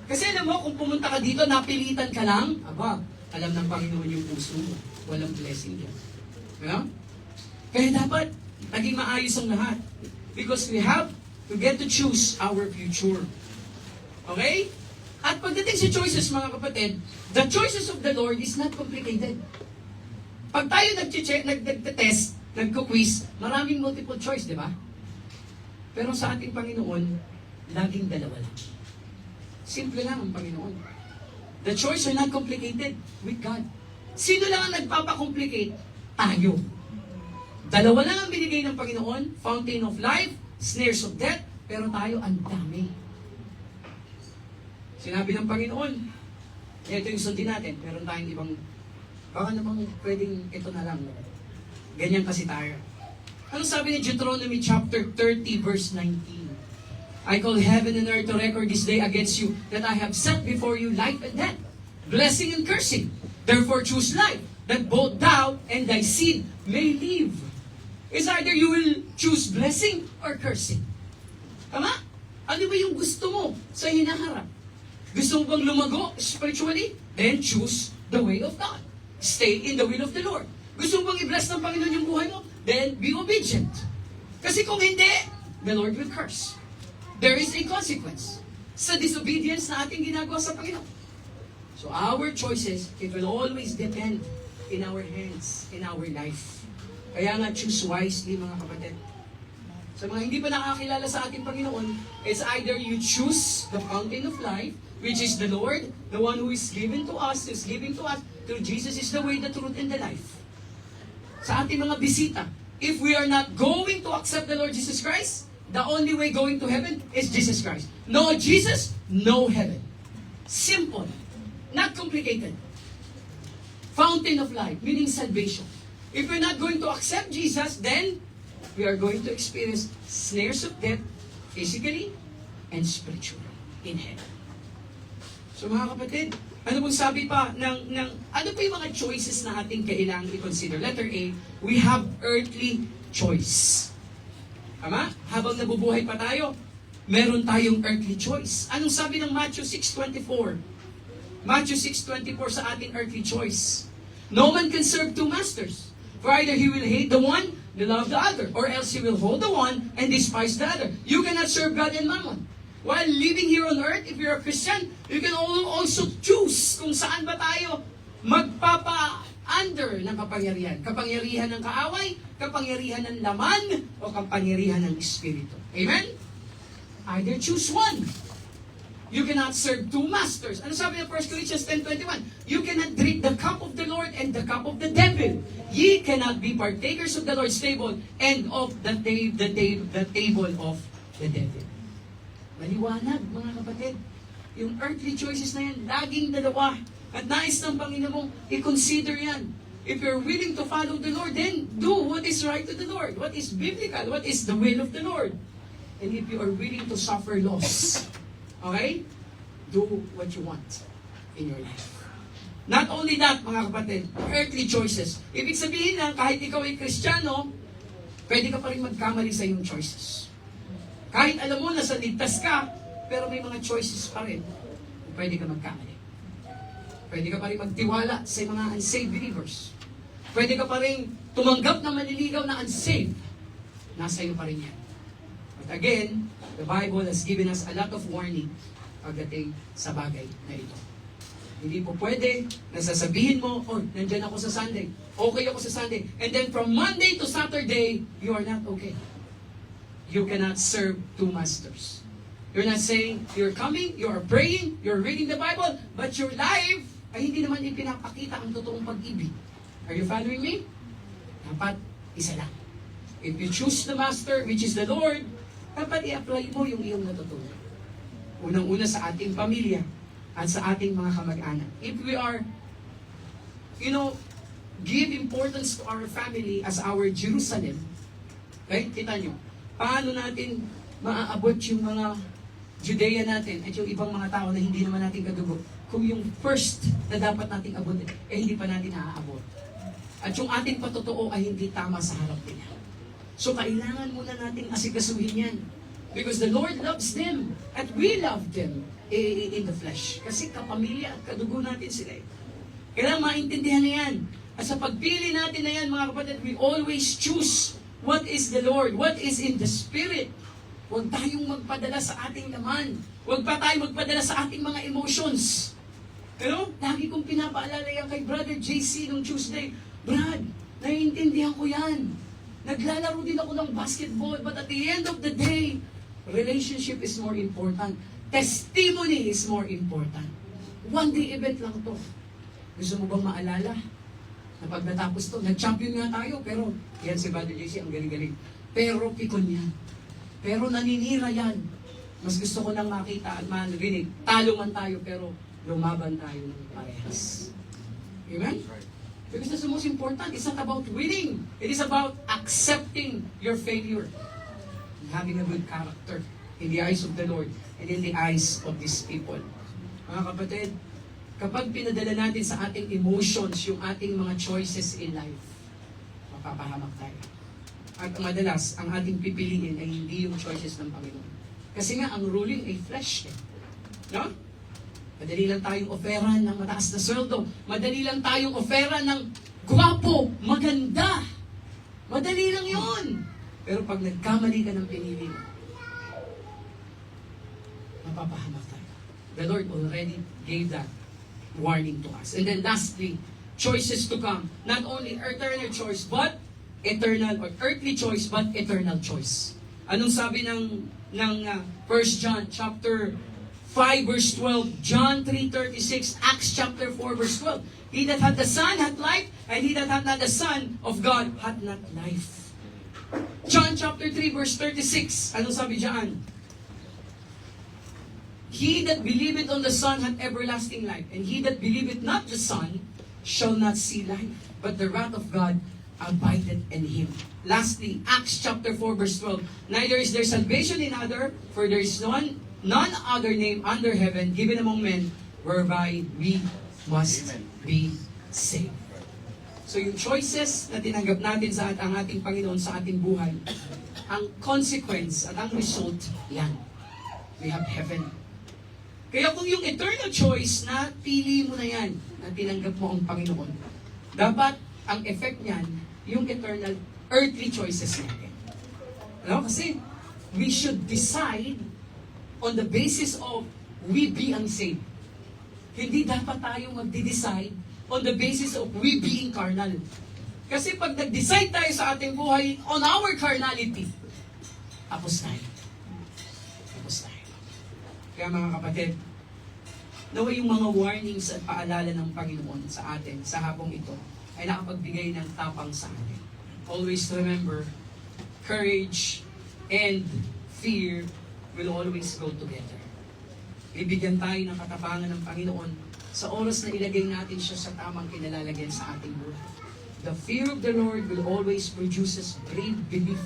Kasi alam mo, kung pumunta ka dito, napilitan ka lang, aba, alam ng Panginoon yung puso mo. Walang blessing yan. You Kaya dapat, naging maayos ang lahat. Because we have to get to choose our future. Okay? At pagdating sa choices, mga kapatid, the choices of the Lord is not complicated. Pag tayo nag-test, nagko-quiz, maraming multiple choice, di ba? Pero sa ating Panginoon, laging dalawa lang. Simple lang ang Panginoon. The choice are not complicated with God. Sino lang ang nagpapakomplicate? Tayo. Dalawa lang ang binigay ng Panginoon, fountain of life, snares of death, pero tayo ang dami. Sinabi ng Panginoon, ito yung sundin natin, meron tayong ibang, baka namang pwedeng ito na lang. Ganyan kasi tayo. Ano sabi ni Deuteronomy chapter 30 verse 19? I call heaven and earth to record this day against you, that I have set before you life and death, blessing and cursing. Therefore choose life, that both thou and thy seed may live. It's either you will choose blessing or cursing. Tama? Ano ba yung gusto mo sa hinaharap? Gusto mo bang lumago spiritually? Then choose the way of God. Stay in the will of the Lord. Gusto mo bang i-bless ng Panginoon yung buhay mo? Then be obedient. Kasi kung hindi, the Lord will curse. There is a consequence sa disobedience na ating ginagawa sa Panginoon. So our choices, it will always depend in our hands, in our life. Kaya nga choose wisely, mga kapatid. Sa mga hindi pa nakakilala sa ating Panginoon, it's either you choose the fountain of life, which is the Lord, the one who is given to us, is giving to us, through Jesus is the way, the truth, and the life. Sa ating mga bisita, if we are not going to accept the Lord Jesus Christ, the only way going to heaven is Jesus Christ. No Jesus, no heaven. Simple. Not complicated. Fountain of life, meaning salvation. If we're not going to accept Jesus, then we are going to experience snares of death, physically and spiritually, in heaven. So mga kapatid, ano pong sabi pa ano pa yung mga choices na ating kailangang i-consider? Letter A, we have earthly choice. Tama? Habang nabubuhay pa tayo, meron tayong earthly choice. Anong sabi ng Matthew 6:24? Matthew 6:24 sa ating earthly choice. No one can serve two masters. For either he will hate the one, and love the other, or else he will hold the one and despise the other. You cannot serve God and mammon. While living here on earth, if you're a Christian, you can also choose kung saan ba tayo magpapa-under ng kapangyarihan. Kapangyarihan ng kaaway, kapangyarihan ng laman, o kapangyarihan ng Espiritu. Amen? Either choose one. You cannot serve two masters. Ano sabi ng 1 Corinthians 10:21? You cannot drink the cup of the Lord and the cup of the devil. Ye cannot be partakers of the Lord's table and of the table of the devil. Maliwanag, mga kapatid. Yung earthly choices na yan, laging dalawa. At nais ng Panginoon mong i-consider yan. If you're willing to follow the Lord, then do what is right to the Lord. What is biblical? What is the will of the Lord? And if you are willing to suffer loss, okay? Do what you want in your life. Not only that, mga kapatid, earthly choices. Ibig sabihin lang, kahit ikaw ay Kristiyano, pwede ka pa rin magkamali sa iyong choices. Kahit alam mo na sa ligtas ka, pero may mga choices pa rin. Pwede ka magkamali. Pwede ka pa rin magtiwala sa mga unsaved believers. Pwede ka pa rin tumanggap na maliligaw na unsaved. Nasa iyo pa rin yan. But again, the Bible has given us a lot of warning pagdating sa bagay na ito. Hindi po pwede na sasabihin mo, oh, nandyan ako sa Sunday. Okay ako sa Sunday. And then from Monday to Saturday, you are not okay. You cannot serve two masters. You're not saying, you're coming, you're praying, you're reading the Bible, but your life ay hindi naman ipinapakita ang totoong pag-ibig. Are you following me? Dapat isa lang. If you choose the master, which is the Lord, dapat i-apply mo yung iyong natutunan. Unang-una sa ating pamilya at sa ating mga kamag-anak. If we are, give importance to our family as our Jerusalem, right? Kita nyo, paano natin maaabot yung mga Judea natin at yung ibang mga tao na hindi naman natin kadugo kung yung first na dapat nating abutin, hindi pa natin naaabot. At yung ating patotoo ay hindi tama sa harap nila. So kailangan muna nating asikasuhin yan. Because the Lord loves them at we love them in the flesh. Kasi kapamilya at kadugo natin sila. Kailangan maintindihan na yan. At sa pagpili natin na yan, mga kapatid, we always choose what is the Lord, what is in the Spirit. Huwag tayong magpadala sa ating laman. Huwag pa tayong magpadala sa ating mga emotions. Lagi kong pinapaalala yan kay Brother JC nung Tuesday. Brad, naiintindihan ko yan. Naglalaro din ako ng basketball, but at the end of the day, relationship is more important. Testimony is more important. One day event lang to. Gusto mo bang maalala? Na pag natapos to, nag-champion nga tayo, pero yan si Brother JC, ang galing-galing. Pero pikon yan. Pero naninira yan. Mas gusto ko nang makita at marinig. Talo man tayo, pero lumaban tayo ng parehas. Amen? Because that's the most important. It's not about winning. It is about accepting your failure. And having a good character in the eyes of the Lord and in the eyes of these people. Mga kapatid, kapag pinadala natin sa ating emotions yung ating mga choices in life, mapapahamak tayo. At madalas, ang ating pipiliin ay hindi yung choices ng Panginoon. Kasi nga, ang ruling ay flesh. No? Madali lang tayong ofera ng mataas na sweldo. Madali lang tayong ofera ng gwapo, maganda. Madali lang yun. Pero pag nagkamali ka ng pinili mo, mapapahamak tayo. The Lord already gave that warning to us. And then lastly, choices to come. Not only eternal choice, but eternal or earthly choice, but eternal choice. Anong sabi ng 1 John chapter 5 verse 12, John 3:36, Acts chapter 4 verse 12. He that hath the Son hath life, and he that hath not the Son of God hath not life. John chapter 3 verse 36, anong sabi diyan? He that believeth on the Son hath everlasting life, and he that believeth not the Son shall not see life, but the wrath of God abideth in him. Lastly, Acts chapter 4 verse 12. Neither is there salvation in other, for there is none other name under heaven given among men whereby we must be saved. So yung choices na tinanggap natin sa ang ating Panginoon sa ating buhay, ang consequence at ang result, yan. We have heaven. Kaya kung yung eternal choice na pili mo na yan, na tinanggap mo ang Panginoon, dapat ang effect niyan, yung eternal earthly choices natin. Ano? Kasi we should decide on the basis of we being saved. Hindi dapat tayo magde-decide on the basis of we being carnal. Kasi pag nag-decide tayo sa ating buhay on our carnality, tapos tayo. Tapos tayo. Kaya mga kapatid, nawa yung mga warnings at paalala ng Panginoon sa atin sa hapong ito ay nakapagbigay ng tapang sa atin. Always remember, courage and fear will always go together. Bibigyan tayo ng katapangan ng Panginoon sa oras na ilagay natin siya sa tamang kinalalagyan sa ating buhay. The fear of the Lord will always produce brave belief.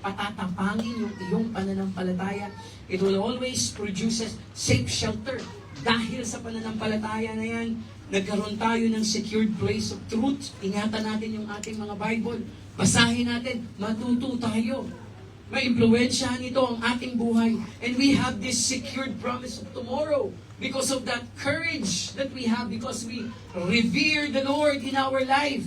Patatapangin yung iyong pananampalataya. It will always produce safe shelter. Dahil sa pananampalataya na yan, nagkaroon tayo ng secured place of truth. Ingatan natin yung ating mga Bible. Basahin natin, matuto tayo. May impluwensyahan ito ang ating buhay. And we have this secured promise of tomorrow because of that courage that we have, because we revere the Lord in our life.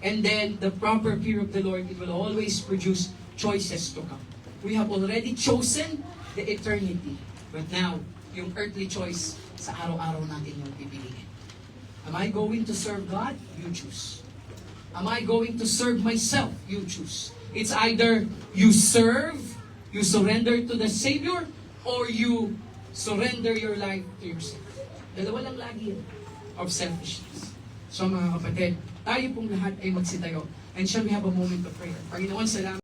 And then the proper fear of the Lord, it will always produce choices to come. We have already chosen the eternity. But now, yung earthly choice, sa araw-araw natin yung pipiliin. Am I going to serve God? You choose. Am I going to serve myself? You choose. It's either you serve, you surrender to the Savior, or you surrender your life to yourself. Dalawa lang lagi yun of selfishness. So mga kapatid, tayo pong lahat ay magsitayo. And shall we have a moment of prayer? Panginoon, salamat.